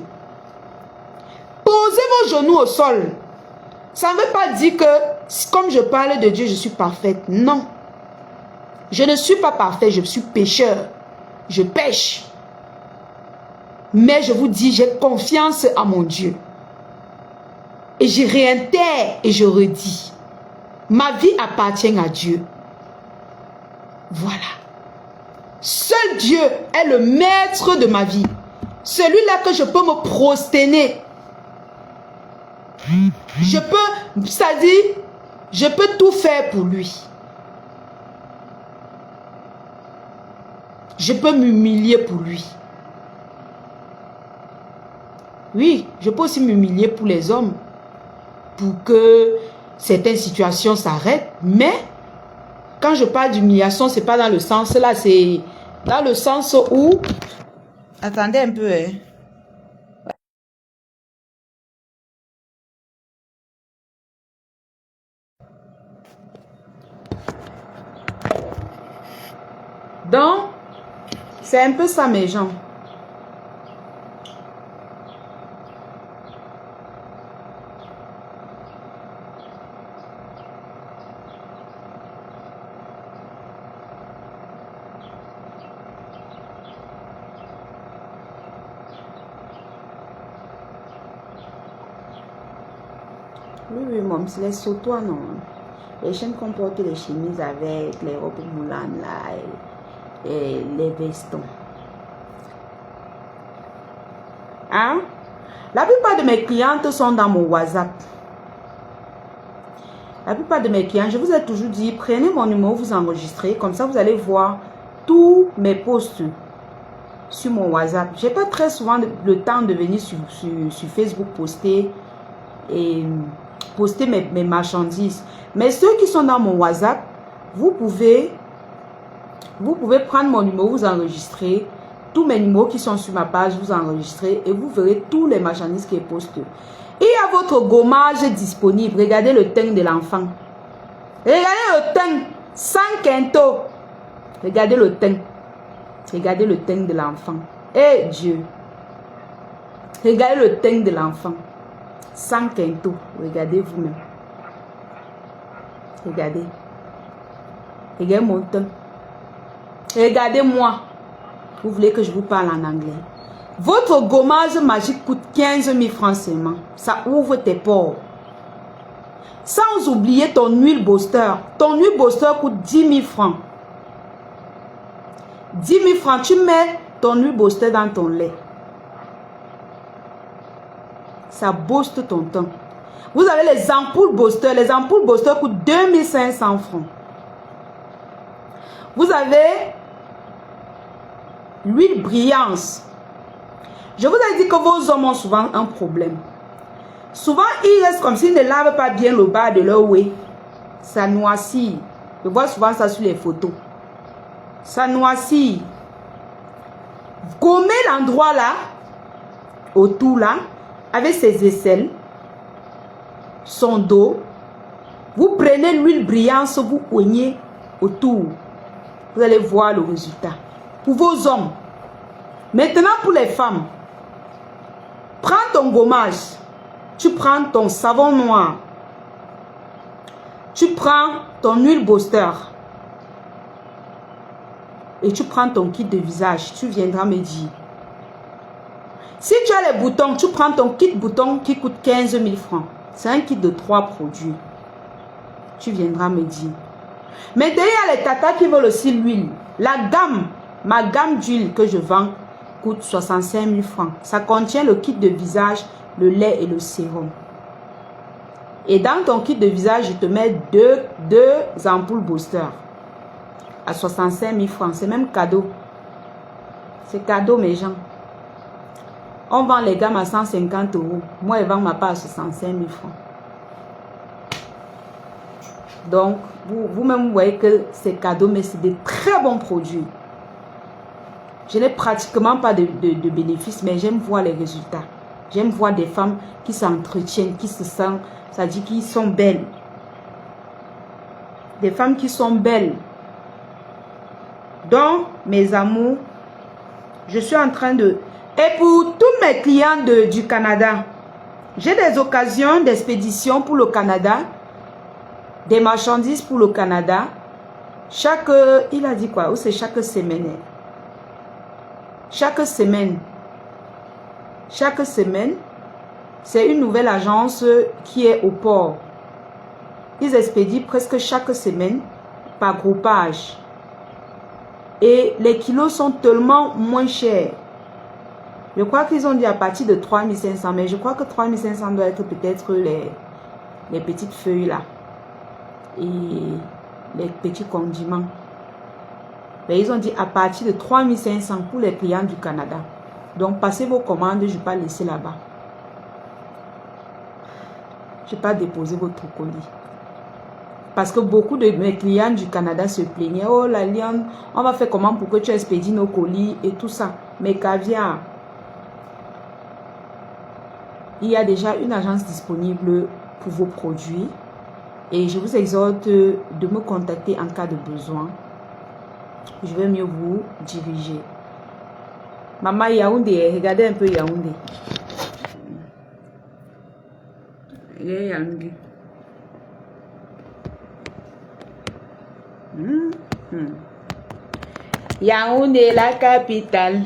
Posez vos genoux au sol. Ça ne veut pas dire que, comme je parle de Dieu, je suis parfaite. Non. Je ne suis pas parfaite, je suis pécheur. Je pêche. Mais je vous dis, j'ai confiance en mon Dieu. Et je réitère et je redis. Ma vie appartient à Dieu. Voilà. Seul Dieu est le maître de ma vie. Celui-là que je peux me prosterner. Je peux, c'est-à-dire, je peux tout faire pour lui. Je peux m'humilier pour lui. Oui, je peux aussi m'humilier pour les hommes. Pour que certaines situations s'arrêtent. Mais, quand je parle d'humiliation, ce n'est pas dans le sens là, c'est dans le sens où... Attendez un peu, hein. Donc, c'est un peu ça mes gens. Oui, moi, c'est les sautois, non. Les chaînes qu'on porte les chemises avec, les robes moulantes là, et les vestons. Hein? La plupart de mes clientes sont dans mon WhatsApp. La plupart de mes clients, je vous ai toujours dit, prenez mon numéro, vous enregistrez, comme ça vous allez voir tous mes posts sur mon WhatsApp. Je n'ai pas très souvent le temps de venir sur Facebook poster et poster mes marchandises. Mais ceux qui sont dans mon WhatsApp, vous pouvez prendre mon numéro, vous enregistrer. Tous mes numéros qui sont sur ma page, vous enregistrez et vous verrez tous les marchandises qui est posté. Il y a votre gommage disponible. Regardez le teint de l'enfant. Regardez le teint. 100 quintos. Regardez le teint. Regardez le teint de l'enfant. Eh Dieu. Regardez le teint de l'enfant. Sans quinto. Regardez vous-même. Regardez. Regardez mon teint. Regardez-moi. Vous voulez que je vous parle en anglais? Votre gommage magique coûte 15 000 francs seulement. Ça ouvre tes pores. Sans oublier ton huile booster. Ton huile booster coûte 10 000 francs. 10 000 francs. Tu mets ton huile booster dans ton lait. Ça booste ton teint. Vous avez les ampoules booster. Les ampoules booster coûtent 2500 francs. Vous avez l'huile brillance. Je vous ai dit que vos hommes ont souvent un problème. Souvent, ils restent comme s'ils ne lavent pas bien le bas de leur oué. Ça noircit. Je vois souvent ça sur les photos. Ça noircit. Gommez l'endroit là, autour là, avec ses aisselles, son dos. Vous prenez l'huile brillante, vous oignez autour. Vous allez voir le résultat. Pour vos hommes. Maintenant, pour les femmes. Prends ton gommage. Tu prends ton savon noir. Tu prends ton huile booster. Et tu prends ton kit de visage. Tu viendras me dire. Si tu as les boutons, tu prends ton kit bouton qui coûte 15 000 francs. C'est un kit de 3 produits. Tu viendras me dire. Maintenant, il y a les tatas qui veulent aussi l'huile. La gamme, ma gamme d'huile que je vends coûte 65 000 francs. Ça contient le kit de visage, le lait et le sérum. Et dans ton kit de visage, je te mets deux ampoules booster à 65 000 francs. C'est même cadeau. C'est cadeau, mes gens. On vend les gammes à 150 euros. Moi, je vends ma part à 65 000 francs. Donc, vous-même, vous voyez que c'est cadeau, mais c'est des très bons produits. Je n'ai pratiquement pas de bénéfices, mais j'aime voir les résultats. J'aime voir des femmes qui s'entretiennent, qui se sentent, ça dit qu'ils sont belles. Des femmes qui sont belles. Donc, mes amours, je suis en train de... Et pour tous mes clients du Canada, j'ai des occasions d'expédition pour le Canada, des marchandises pour le Canada. Chaque... Il a dit quoi? Ou c'est chaque semaine? Chaque semaine. Chaque semaine, c'est une nouvelle agence qui est au port. Ils expédient presque chaque semaine par groupage. Et les kilos sont tellement moins chers. Je crois qu'ils ont dit à partir de 3 500, mais je crois que 3 500 doit être peut-être les petites feuilles là. Et les petits condiments. Mais ils ont dit à partir de 3 500 pour les clients du Canada. Donc, passez vos commandes, je ne vais pas laisser là-bas. Je ne vais pas déposer votre colis. Parce que beaucoup de mes clients du Canada se plaignaient. Oh, la Lyon, on va faire comment pour que tu expédies nos colis et tout ça. Mais caviar, il y a déjà une agence disponible pour vos produits. Et je vous exhorte de me contacter en cas de besoin. Je vais mieux vous diriger. Maman Yaoundé, regardez un peu Yaoundé. Regardez Yaoundé. Yaoundé, la capitale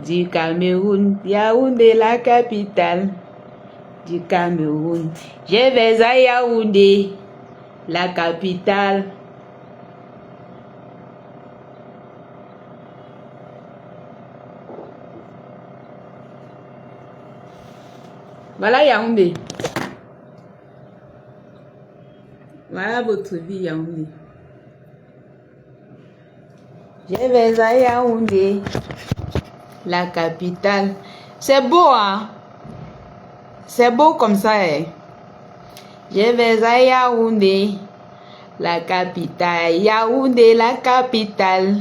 du Cameroun. Yaoundé, la capitale du Cameroun. Je vais à Yaoundé, la capitale. Voilà Yaoundé. Voilà votre vie Yaoundé. Je vais à Yaoundé, la capitale. C'est beau, hein? C'est beau comme ça, hein? Je vais à Yaoundé, la capitale. Yaoundé, la capitale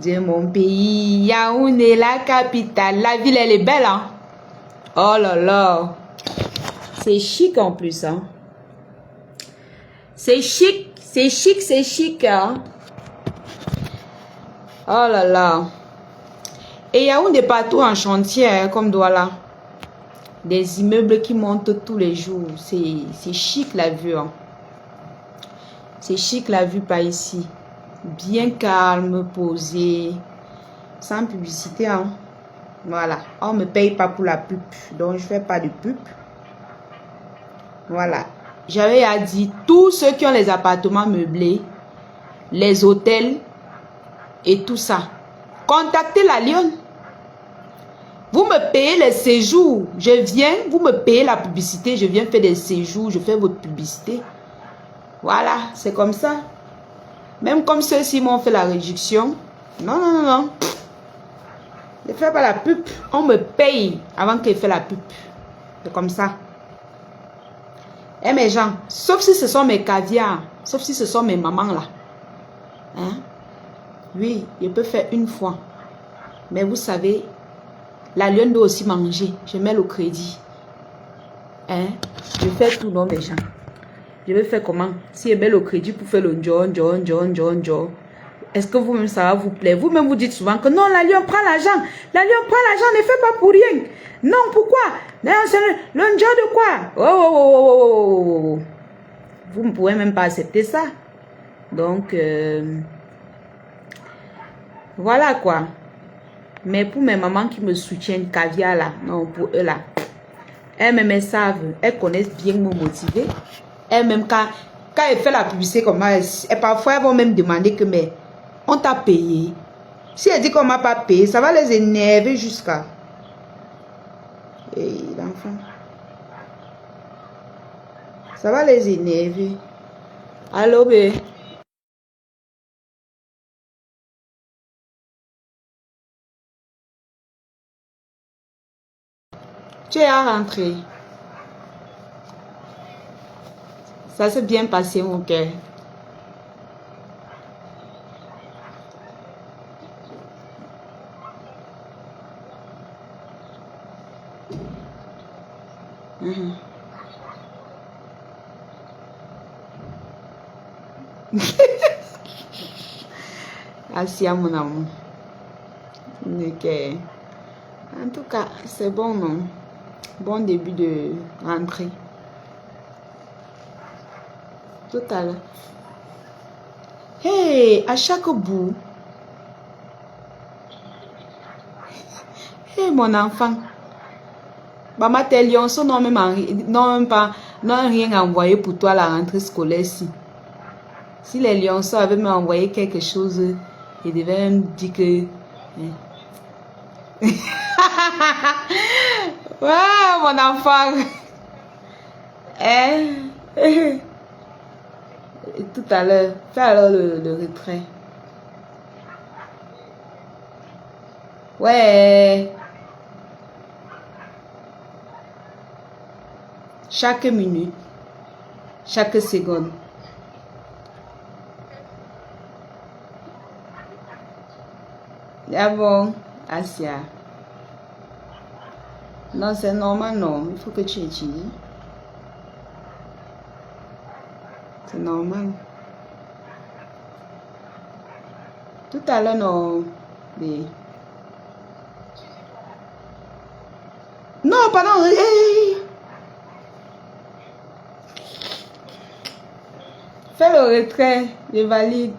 de mon pays. Yaoundé, la capitale. La ville, elle est belle, hein? Oh là là. C'est chic en plus, hein? C'est chic, c'est chic, c'est chic, hein? Oh là là. Et Yaoundé partout en chantier, hein, comme Douala. Des immeubles qui montent tous les jours. C'est chic la vue. Hein. C'est chic la vue par ici. Bien calme, posé. Sans publicité. Hein. Voilà. On ne me paye pas pour la pub. Donc, je ne fais pas de pub. Voilà. J'avais à dire, tous ceux qui ont les appartements meublés, les hôtels et tout ça, contactez la Lyon. Vous me payez les séjours. Je viens, vous me payez la publicité. Je viens faire des séjours. Je fais votre publicité. Voilà, c'est comme ça. Même comme ceux-ci m'ont fait la réduction. Non, non, non, non. Ne fais pas la pub. On me paye avant qu'il fasse la pub. C'est comme ça. Eh mes gens, sauf si ce sont mes caviars. Sauf si ce sont mes mamans là. Hein? Oui, je peux faire une fois. Mais vous savez, la lionne doit aussi manger. Je mets le crédit. Hein? Je fais tout, non, mes gens. Je vais faire comment? Si je mets le crédit pour faire le John. Est-ce que vous-même, ça va vous plaire? Vous-même, vous dites souvent que non, la lionne prend l'argent. La lionne prend l'argent, ne fait pas pour rien. Non, pourquoi? Non, c'est le John de quoi? Oh. Vous ne pouvez même pas accepter ça. Donc, voilà quoi. Mais pour mes mamans qui me soutiennent, caviar là, non, pour eux là, elles savent, elles connaissent bien me motiver. Elles-mêmes, quand elles font la publicité comme ça, parfois elles vont même demander que, mais on t'a payé. Si elle dit qu'on m'a pas payé, ça va les énerver jusqu'à... Et l'enfant. Ça va les énerver. Allô, bé. Tu es à rentrer. Ça s'est bien passé, mon cœur. Assia, mon amour. Ok. En tout cas, c'est bon, non? Bon début de rentrée. Tout à l'heure. Hey, à chaque bout. Hey, mon enfant. Maman, tes lionceaux n'ont même pas, n'ont rien envoyé pour toi à la rentrée scolaire-ci. Si les lionceaux avaient m'envoyé quelque chose, ils devaient même dire que... Ouais, mon enfant. Hein? Tout à l'heure, fais alors le retrait. Ouais. Chaque minute, chaque seconde. Ah bon, Asia. Non, c'est normal, non. Il faut que tu étudies. C'est normal. Tout à l'heure, non. Mais... Non, pardon. Hey. Fais le retrait. Je valide.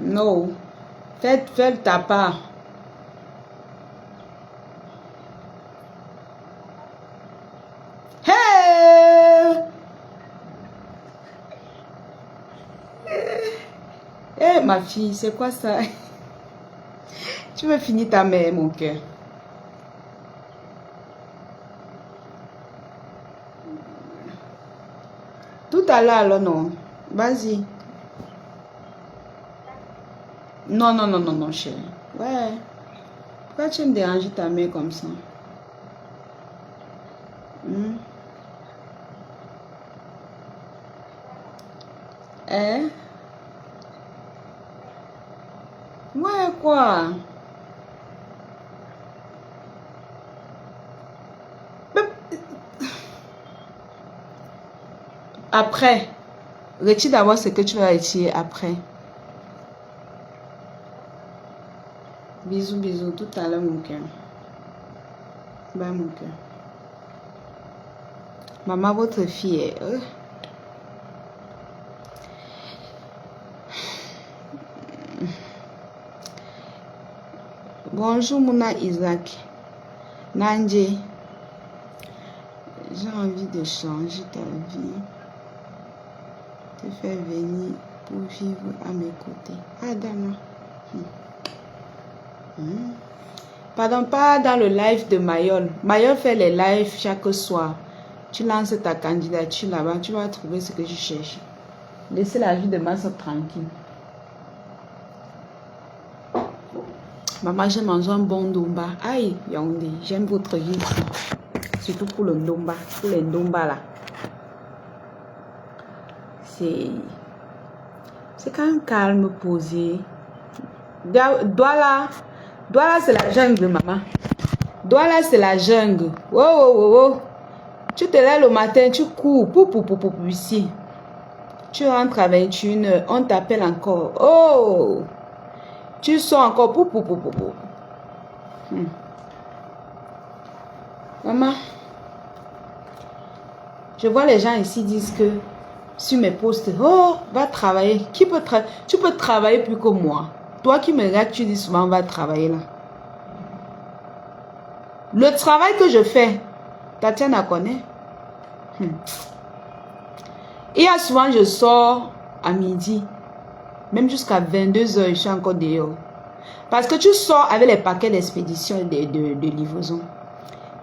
Non. Fais ta part. Hey! Eh, ma fille, c'est quoi ça? Tu veux finir ta mère, mon cœur. Tout à l'heure, alors, non. Vas-y. Non, chérie. Ouais. Pourquoi tu me déranges ta mère comme ça? Hein? Ouais, quoi? Après. Retire d'abord ce que tu vas retirer après. Bisous, bisous. Tout à l'heure, mon cœur. Bye, mon cœur. Maman, votre fille est... Bonjour, Mouna Isaac. Nandje. J'ai envie de changer ta vie. Te faire venir pour vivre à mes côtés. Ah, Dana. Pardon, pas dans le live de Mayol. Mayol fait les lives chaque soir. Tu lances ta candidature là-bas, tu vas trouver ce que tu cherches. Laissez la vie de ma soeur tranquille. Maman, j'ai mangé un bon ndomba. Aïe, Yaoundé, j'aime votre vie ici. Surtout pour le ndomba, pour les ndomba là. C'est quand même calme, posé. Douala, c'est la jungle, maman. Douala, c'est la jungle. Oh. Tu te lèves le matin, tu cours, pou, ici. Tu rentres à 21h, on t'appelle encore. Oh! Tu sors encore, pou. Maman, je vois les gens ici disent que sur mes posts, oh, va travailler. Tu peux travailler plus que moi. Toi qui me regardes, tu dis souvent, va travailler là. Le travail que je fais, Tatiana connaît. Il y a souvent, je sors à midi, même jusqu'à 22h, je suis encore dehors. Parce que tu sors avec les paquets d'expédition et de livraison.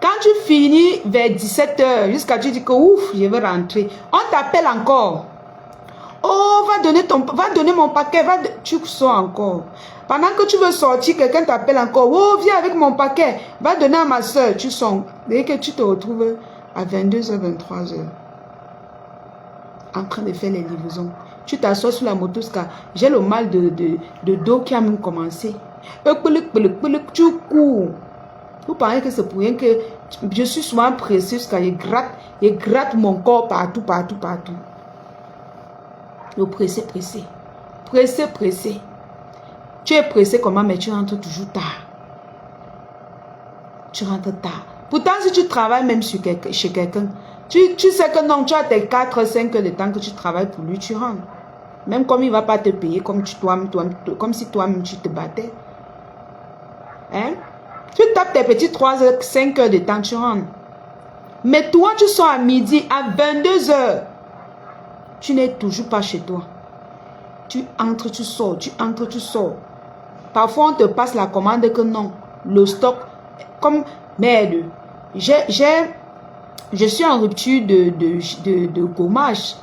Quand tu finis vers 17h, jusqu'à tu dis que ouf, je vais rentrer, on t'appelle encore. Oh, va donner mon paquet, tu sors encore. Pendant que tu veux sortir, quelqu'un t'appelle encore. Oh, viens avec mon paquet, va donner à ma soeur. Tu sors. Dès que tu te retrouves à 22h, 23h, en train de faire les livraisons. Tu t'assois sur la moto, j'ai le mal de dos qui a même commencé. Tu cours. Vous pensez que c'est pour rien que je suis souvent pressée jusqu'à je gratte mon corps partout. Le pressé. Tu es pressé comment, mais tu rentres toujours tard. Pourtant, si tu travailles même chez quelqu'un, tu sais que non, tu as tes 4-5 heures de temps que tu travailles pour lui, tu rentres. Même comme il ne va pas te payer, comme si toi-même tu te battais. Hein? Tu tapes tes petits 3-5 heures de temps, tu rentres. Mais toi, tu sors à midi, à 22h. Tu n'es toujours pas chez toi. Tu entres, tu sors, Parfois, on te passe la commande que non. Le stock, comme merde. Je suis en rupture de gommage.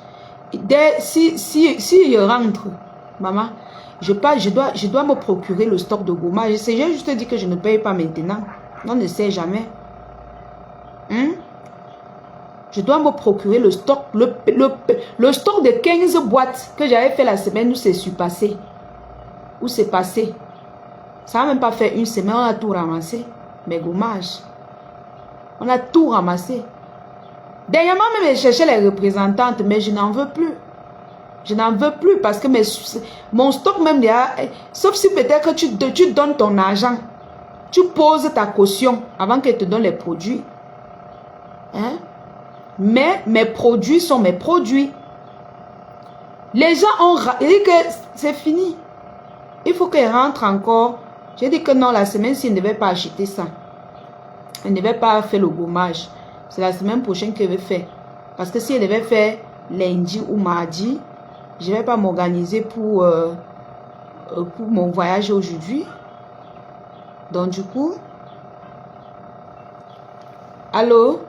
Si je rentre, maman, je dois me procurer le stock de gommage. J'ai juste dit que je ne paye pas maintenant. On ne sait jamais. Je dois me procurer le stock, le stock de 15 boîtes que j'avais fait la semaine où c'est surpassé. Où c'est passé. Ça n'a même pas fait une semaine, on a tout ramassé. Mais gommage. On a tout ramassé. Dernièrement, même, je cherchais les représentantes, mais je n'en veux plus. Je n'en veux plus parce que mon stock même, sauf si peut-être que tu donnes ton argent. Tu poses ta caution avant qu'elle te donne les produits. Hein? Mais mes produits sont mes produits. Les gens ont dit que c'est fini. Il faut qu'elle rentre encore. J'ai dit que non, la semaine, si elle ne devait pas acheter ça. Elle ne devait pas faire le gommage. C'est la semaine prochaine qu'elle veut faire. Parce que si elle devait faire lundi ou mardi, je ne vais pas m'organiser pour mon voyage aujourd'hui. Donc du coup... Allô?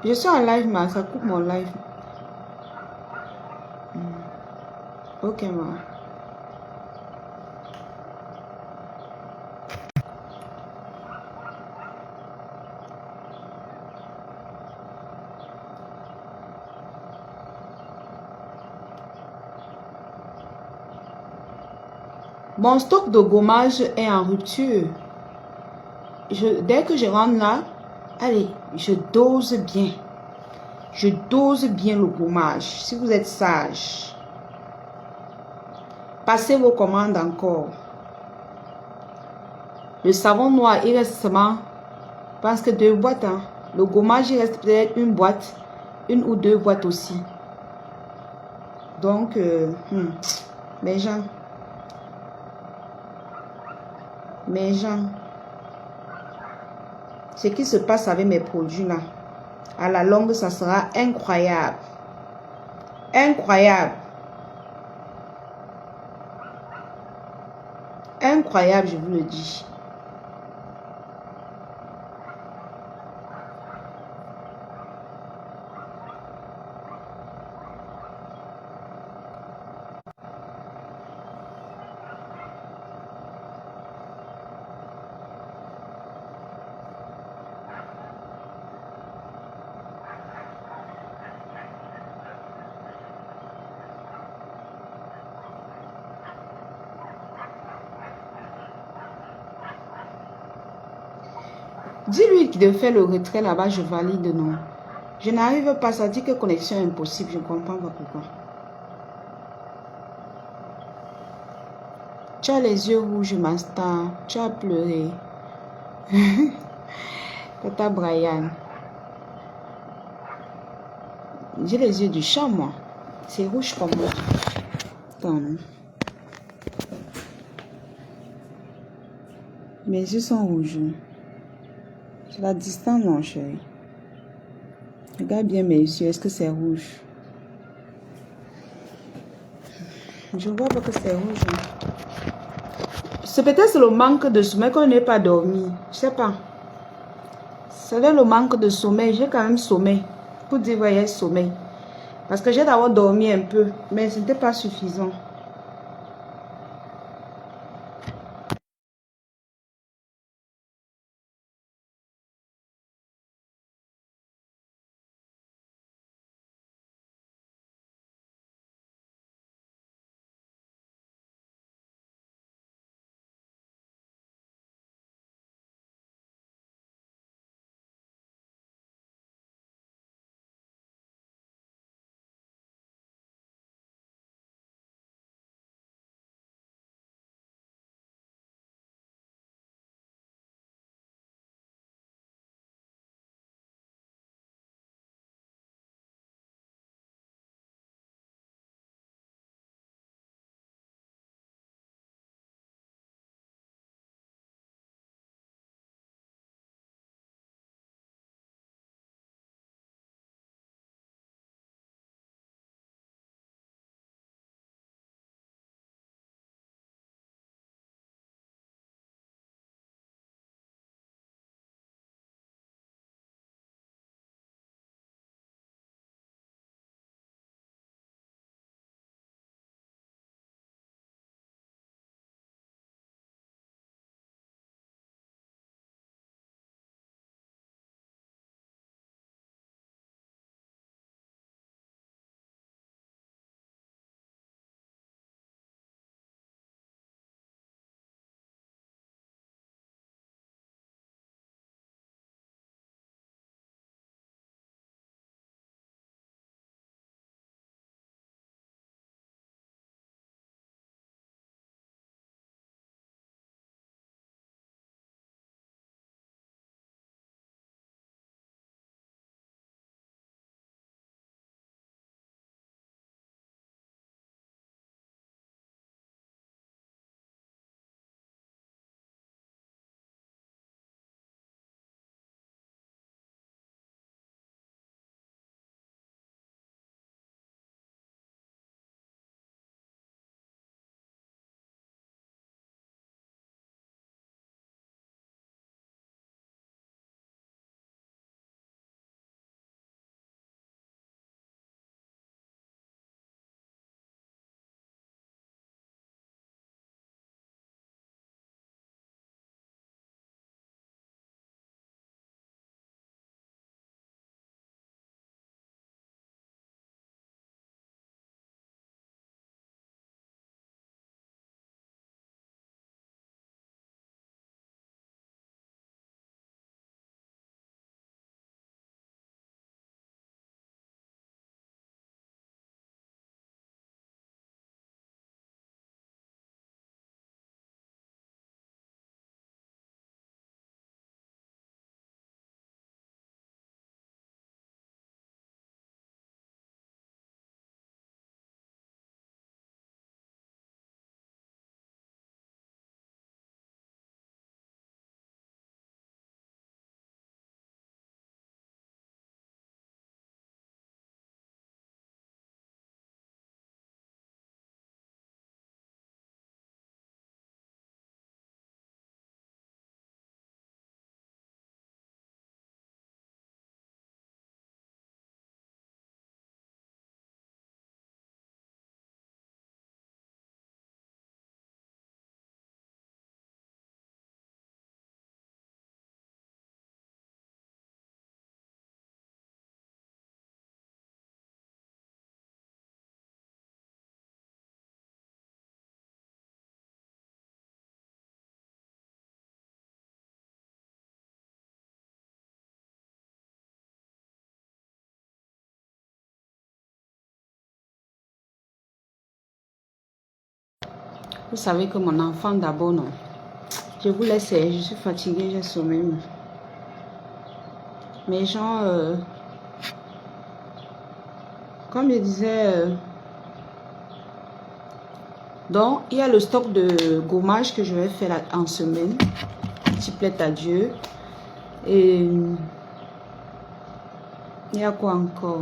Je suis en live, mais ça coupe mon live. Ok, ma. Mon stock de gommage est en rupture. Dès que je rentre là, allez, je dose bien. Je dose bien le gommage. Si vous êtes sage, passez vos commandes encore. Le savon noir, il reste seulement, je pense que 2 boîtes. Hein. Le gommage, il reste peut-être une boîte, 1 ou 2 boîtes aussi. Donc, mes gens, ce qui se passe avec mes produits là, à la longue, ça sera incroyable. Incroyable. Incroyable, je vous le dis. Dis-lui de faire le retrait là-bas, je valide, non. Je n'arrive pas, ça dit que connexion impossible, je ne comprends pas pourquoi. Tu as les yeux rouges, Master, tu as pleuré. Tata Brian. J'ai les yeux du chat, moi. C'est rouge comme moi. Attends. Mes yeux sont rouges. C'est la distance, non, chérie. Regarde bien mes yeux. Est-ce que c'est rouge? Je vois pas que c'est rouge. C'est peut-être le manque de sommeil qu'on n'est pas dormi. Je sais pas. C'est le manque de sommeil. J'ai quand même sommeil. Pour dire, voyez, sommeil. Parce que j'ai d'abord dormi un peu. Mais ce n'était pas suffisant. Vous savez que mon enfant d'abord, non. Je vous laisse, je suis fatiguée, j'ai sommeil. Mes gens, comme je disais, donc il y a le stock de gommage que je vais faire en semaine. S'il plaît à Dieu. Et il y a quoi encore?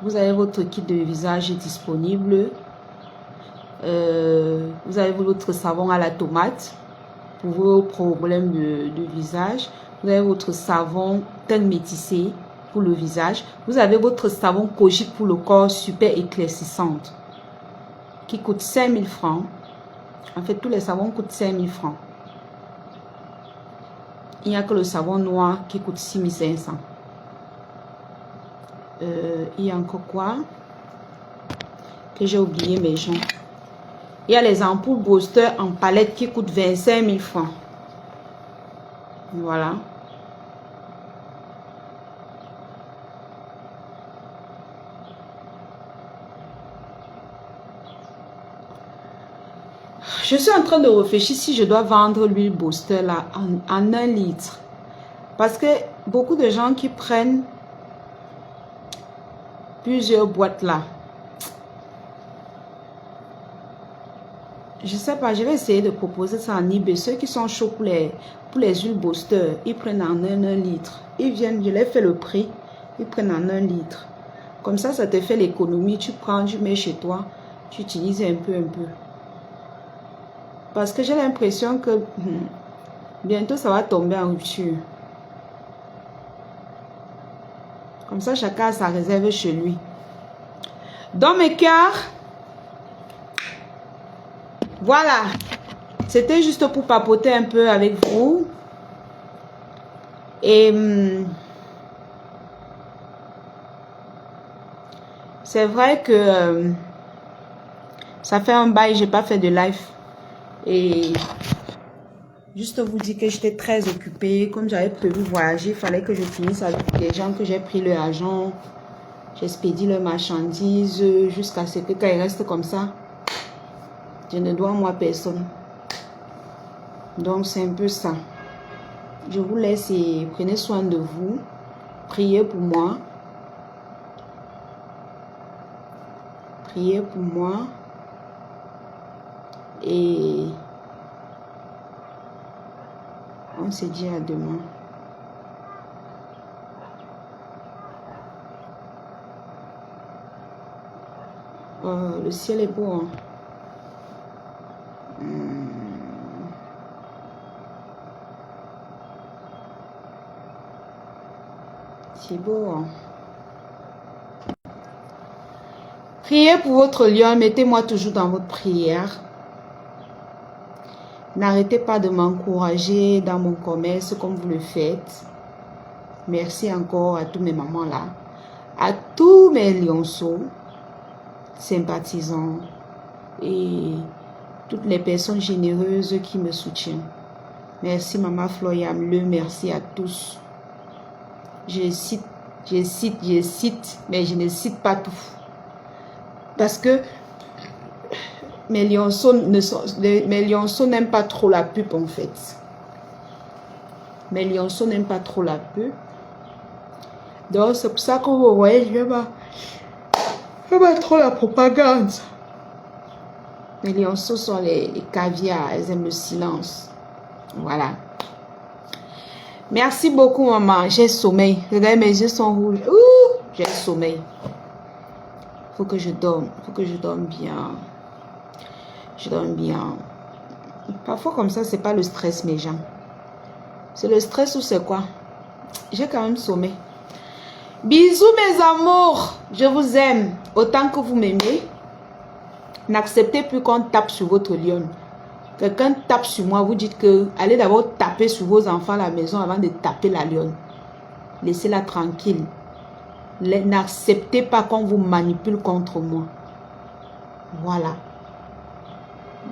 Vous avez votre kit de visage disponible. Vous avez votre savon à la tomate pour vos problèmes de visage. Vous avez votre savon teint métissé pour le visage. Vous avez votre savon Kojic pour le corps super éclaircissante qui coûte 5000 francs. En fait, tous les savons coûtent 5000 francs. Il n'y a que le savon noir qui coûte 6500. Il y a encore quoi que j'ai oublié, mes gens. Il y a les ampoules Booster en palette qui coûtent 25 000 francs. Voilà. Je suis en train de réfléchir si je dois vendre l'huile Booster là en 1 litre. Parce que beaucoup de gens qui prennent plusieurs boîtes là. Je sais pas, je vais essayer de proposer ça en eBay. Ceux qui sont chauds pour les huiles Booster, ils prennent en 1 litre. Ils viennent, je leur fais le prix, ils prennent en 1 litre. Comme ça te fait l'économie. Tu prends, tu mets chez toi, tu utilises un peu. Parce que j'ai l'impression que bientôt ça va tomber en rupture. Comme ça, chacun a sa réserve chez lui. Dans mes cœurs, voilà. C'était juste pour papoter un peu avec vous. Et c'est vrai que ça fait un bail, j'ai pas fait de live. Et juste vous dire que j'étais très occupée. Comme j'avais prévu voyager, il fallait que je finisse avec les gens que j'ai pris leur argent. J'expédie leurs marchandises jusqu'à ce que quand ils restent comme ça, je ne dois moi personne. Donc c'est un peu ça. Je vous laisse et prenez soin de vous. Priez pour moi. Priez pour moi. Et on se dit à demain. Le ciel est beau. Hein? C'est beau. Hein? Priez pour votre lion. Mettez-moi toujours dans votre prière. N'arrêtez pas de m'encourager dans mon commerce comme vous le faites. Merci encore à tous mes mamans là. À tous mes lionceaux, sympathisants et toutes les personnes généreuses qui me soutiennent. Merci Maman Floyam, merci à tous. Je cite, mais je ne cite pas tout. Parce que mes lionceaux n'aiment pas trop la pub en fait. Mes lionceaux n'aiment pas trop la pub. Donc c'est pour ça que vous voyez, je vais pas trop la propagande. Les lionceaux sont les caviars, elles aiment le silence. Voilà. Merci beaucoup maman, j'ai sommeil. Regardez, mes yeux sont rouges. Ouh, j'ai sommeil. Faut que je dorme bien. Je dors bien. Parfois comme ça, c'est pas le stress mes gens. C'est le stress ou c'est quoi? J'ai quand même sommeil. Bisous mes amours. Je vous aime autant que vous m'aimez. N'acceptez plus qu'on tape sur votre lion. Quelqu'un tape sur moi, vous dites que allez d'abord taper sur vos enfants à la maison avant de taper la lionne. Laissez-la tranquille. N'acceptez pas qu'on vous manipule contre moi. Voilà.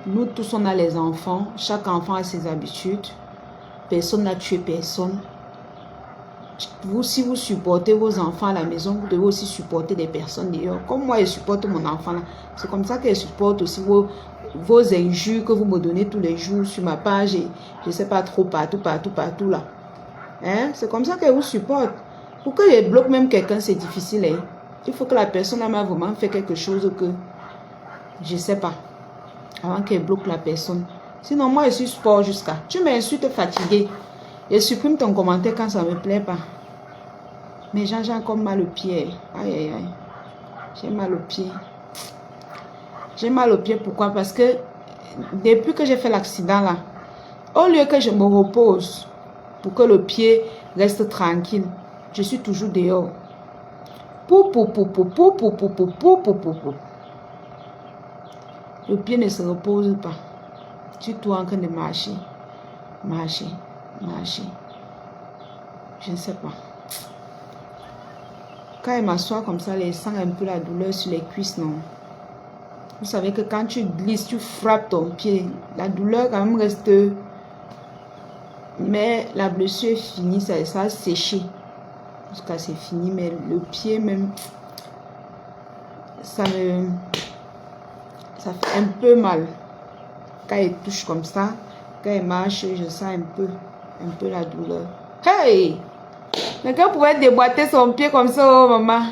Nous tous on a les enfants. Chaque enfant a ses habitudes. Personne n'a tué personne. Vous, si vous supportez vos enfants à la maison, vous devez aussi supporter des personnes dehors. Comme moi, je supporte mon enfant là. C'est comme ça que je supporte aussi vos injures que vous me donnez tous les jours sur ma page et je ne sais pas trop partout là. Hein? C'est comme ça que je vous supporte. Pour que je bloque même quelqu'un, c'est difficile. Hein? Il faut que la personne m'a vraiment fait quelque chose que je ne sais pas. Avant qu'elle bloque la personne. Sinon, moi, je suis sport jusqu'à. Tu m'insultes fatigué. Je supprime ton commentaire quand ça ne me plaît pas. Mais j'ai encore mal au pied. Aïe, aïe, aïe. J'ai mal au pied. J'ai mal au pied, pourquoi? Parce que depuis que j'ai fait l'accident là, au lieu que je me repose pour que le pied reste tranquille, je suis toujours dehors. Le pied ne se repose pas. Je suis tout en train de marcher. Marcher. Je ne sais pas. Quand il m'assoit comme ça, il sent un peu la douleur sur les cuisses, non? Vous savez que quand tu glisses, tu frappes ton pied, la douleur quand même reste. Mais la blessure est finie, ça a séché. Jusqu'à c'est fini, mais le pied même, ça fait un peu mal. Quand il touche comme ça, quand il marche, je sens un peu la douleur. Hey! Quelqu'un pouvait déboîter son pied comme ça, oh maman.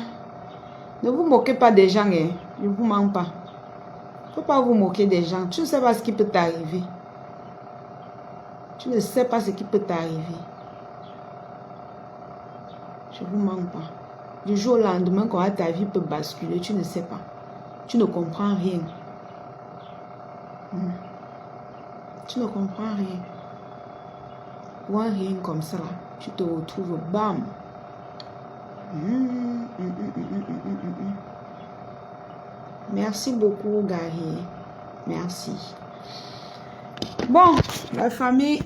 Ne vous moquez pas des gens, hein. Je ne vous mens pas. Il ne faut pas vous moquer des gens. Tu ne sais pas ce qui peut t'arriver. Tu ne sais pas ce qui peut t'arriver. Je ne vous mens pas. Du jour au lendemain, quand ta vie peut basculer, tu ne sais pas. Tu ne comprends rien. Tu ne comprends rien. Ou un rien comme ça, là, tu te retrouves, bam. Merci beaucoup, Gary. Merci. Bon, la famille.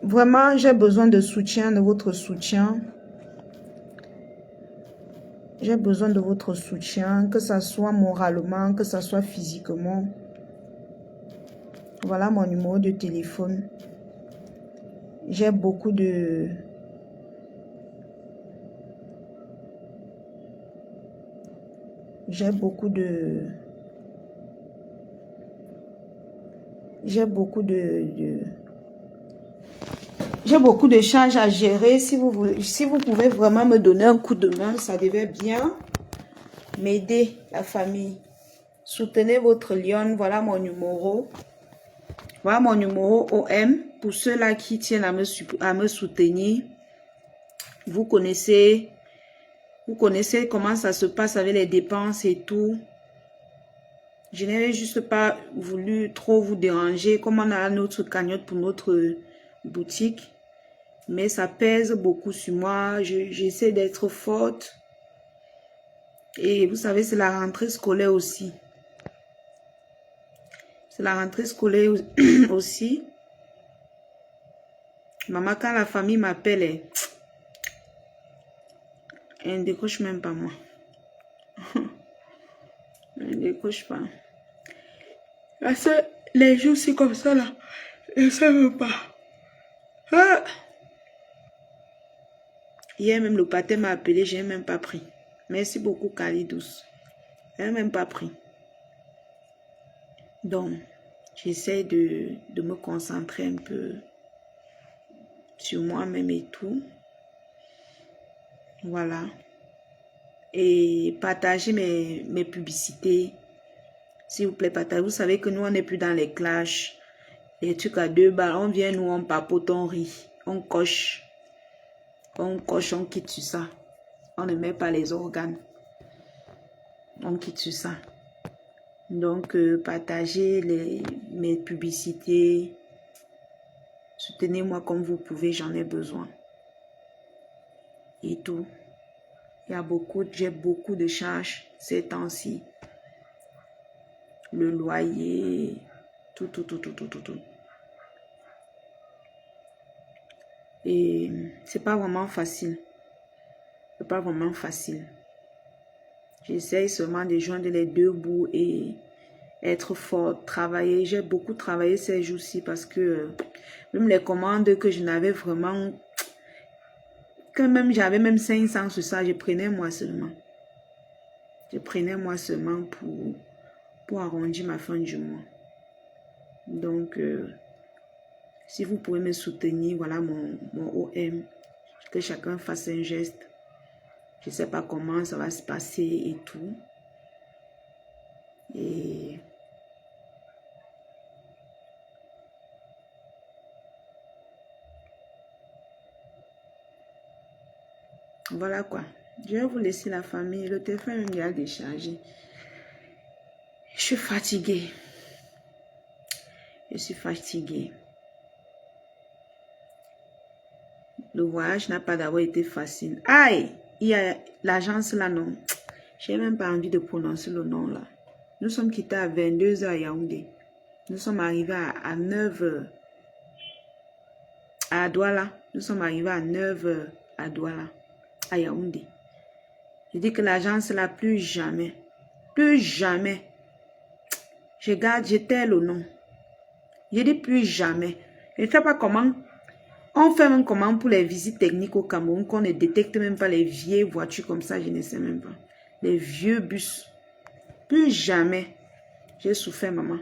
Vraiment, j'ai besoin de soutien, de votre soutien. J'ai besoin de votre soutien, que ce soit moralement, que ce soit physiquement. Voilà mon numéro de téléphone. J'ai beaucoup de... J'ai beaucoup de charges à gérer. Si vous pouvez vraiment me donner un coup de main, ça devait bien m'aider, la famille. Soutenez votre lion. Voilà mon numéro. Voilà mon numéro OM. Pour ceux-là qui tiennent à me soutenir, vous connaissez comment ça se passe avec les dépenses et tout. Je n'ai juste pas voulu trop vous déranger. Comme on a notre cagnotte pour notre boutique. Mais ça pèse beaucoup sur moi. J'essaie d'être forte. Et vous savez, c'est la rentrée scolaire aussi. C'est la rentrée scolaire aussi. Maman, quand la famille m'appelle, elle ne décroche même pas moi. Elle ne décroche pas. Parce que les jours c'est comme ça là, je ne sais même pas. Ah! Hier même le patin m'a appelé, je n'ai même pas pris. Merci beaucoup Kalidous. Je n'ai même pas pris. Donc, j'essaie de me concentrer un peu sur moi-même et tout. Voilà. Et partager mes publicités. S'il vous plaît, partagez. Vous savez que nous, on n'est plus dans les clashs. Les trucs à 2 balles. On vient, nous, on papote, on rit. On coche. On quitte sur ça. On ne met pas les organes. On quitte sur ça. Donc, partagez mes publicités. Soutenez-moi comme vous pouvez, j'en ai besoin. Et tout. J'ai beaucoup de charges ces temps-ci. Le loyer, tout. Et c'est pas vraiment facile. C'est pas vraiment facile. J'essaye seulement de joindre les deux bouts et être fort, travailler. J'ai beaucoup travaillé ces jours-ci parce que Même les commandes que je n'avais vraiment... Quand même, j'avais même 500 sur ça, je prenais moi seulement. Je prenais moi seulement pour arrondir ma fin du mois. Donc, si vous pouvez me soutenir, voilà mon OM. Que chacun fasse un geste. Je ne sais pas comment ça va se passer et tout. Et... voilà quoi. Je vais vous laisser la famille. Le téléphone vient de décharger. Je suis fatiguée. Je suis fatiguée. Le voyage n'a pas d'abord été facile. Aïe! Il y a l'agence là, non. J'ai même pas envie de prononcer le nom là. Nous sommes quittés à 22 h à Yaoundé. Nous sommes arrivés à 9 h à Douala. Nous sommes arrivés à 9 h à Douala, à Yaoundé. Je dis que l'agence là, plus jamais. Plus jamais. Je garde, j'étais le nom. Je dis plus jamais. Je ne sais pas comment. On fait même comment pour les visites techniques au Cameroun, qu'on ne détecte même pas les vieilles voitures comme ça, je ne sais même pas. Les vieux bus. Plus jamais. J'ai souffert, maman.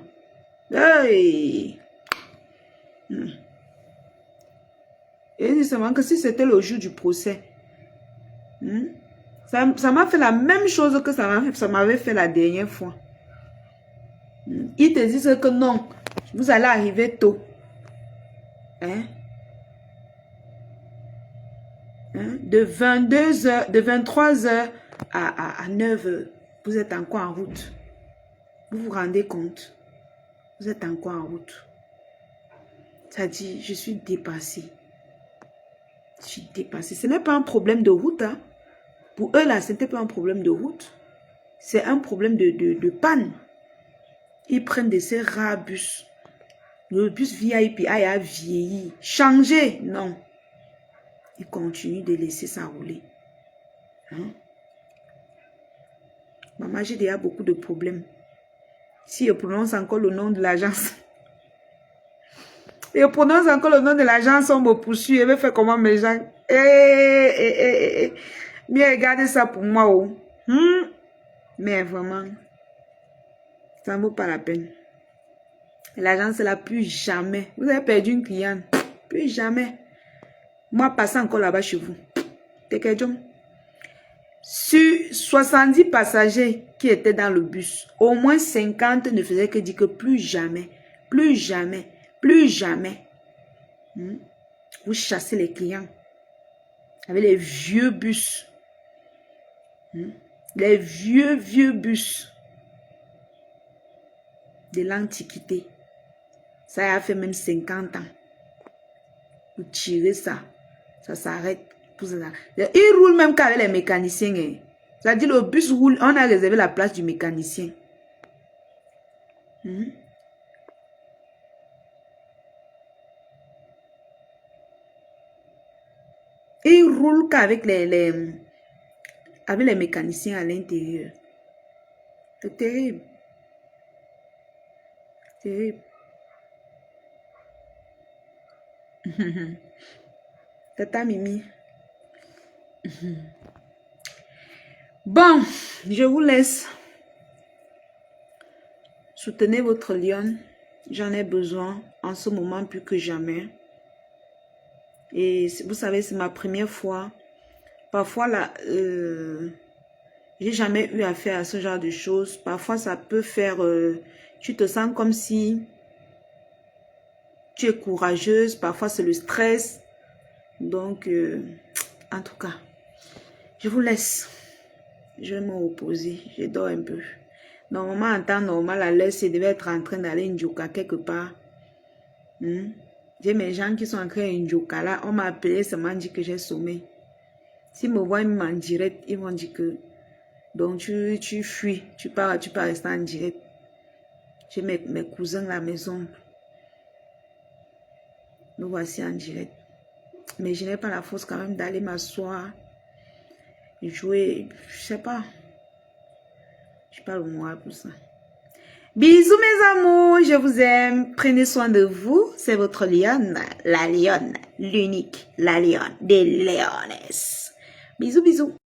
Hey! Et dis seulement que si c'était le jour du procès, ça m'a fait la même chose que ça m'avait fait la dernière fois. Ils te disent que non, vous allez arriver tôt. Hein? De 22 h, de 23 h à 9 h, vous êtes encore en route. Vous vous rendez compte? Vous êtes encore en route. Ça dit, je suis dépassée. Je suis dépassée. Ce n'est pas un problème de route. Hein. Pour eux, là, ce n'était pas un problème de route. C'est un problème de panne. Ils prennent de ces rares bus. Le bus VIP a vieilli. Changer, non. Ils continuent de laisser ça rouler. Hein? Maman, j'ai déjà beaucoup de problèmes. Si je prononce encore le nom de l'agence, je prononce encore le nom de l'agence, on me poursuit. Je vais faire comment mes gens? Bien, regardez ça pour moi. Oh. Mais vraiment, ça ne vaut pas la peine. L'agence là, plus jamais. Vous avez perdu une cliente. Plus jamais. Moi, passez encore là-bas chez vous. Sur 70 passagers qui étaient dans le bus, au moins 50 ne faisaient que dire que plus jamais, plus jamais, plus jamais. Vous chassez les clients avec les vieux bus. Les vieux bus de l'Antiquité. Ça a fait même 50 ans. Vous tirez ça, ça s'arrête. Il roule même qu'avec les mécaniciens. Ça dit le bus roule, on a réservé la place du mécanicien. Il roule qu'avec les mécaniciens à l'intérieur. C'est terrible. Terrible. Tata Mimi. Bon, je vous laisse. Soutenez votre lion. J'en ai besoin en ce moment plus que jamais. Et vous savez, c'est ma première fois. Parfois, là, j'ai jamais eu affaire à ce genre de choses. Parfois, ça peut faire... tu te sens comme si tu es courageuse. Parfois, c'est le stress. Donc, en tout cas, je vous laisse. Je vais me reposer. Je dors un peu. Normalement, en temps normal, à l'heure, c'est devait être en train d'aller Ndjoka quelque part. J'ai mes gens qui sont en train Ndjoka là. On m'a appelé, seulement dit que j'ai sommeil. S'ils me voient même en direct, ils vont dire que donc tu fuis. Tu pars rester en direct. J'ai mes cousins à la maison. Nous voici en direct. Mais je n'ai pas la force quand même d'aller m'asseoir. Jouer, je sais pas. Je suis pas le moral pour ça. Bisous mes amours, je vous aime. Prenez soin de vous. C'est votre lionne, la lionne, l'unique, la lionne des lionnes. Bisous, bisous.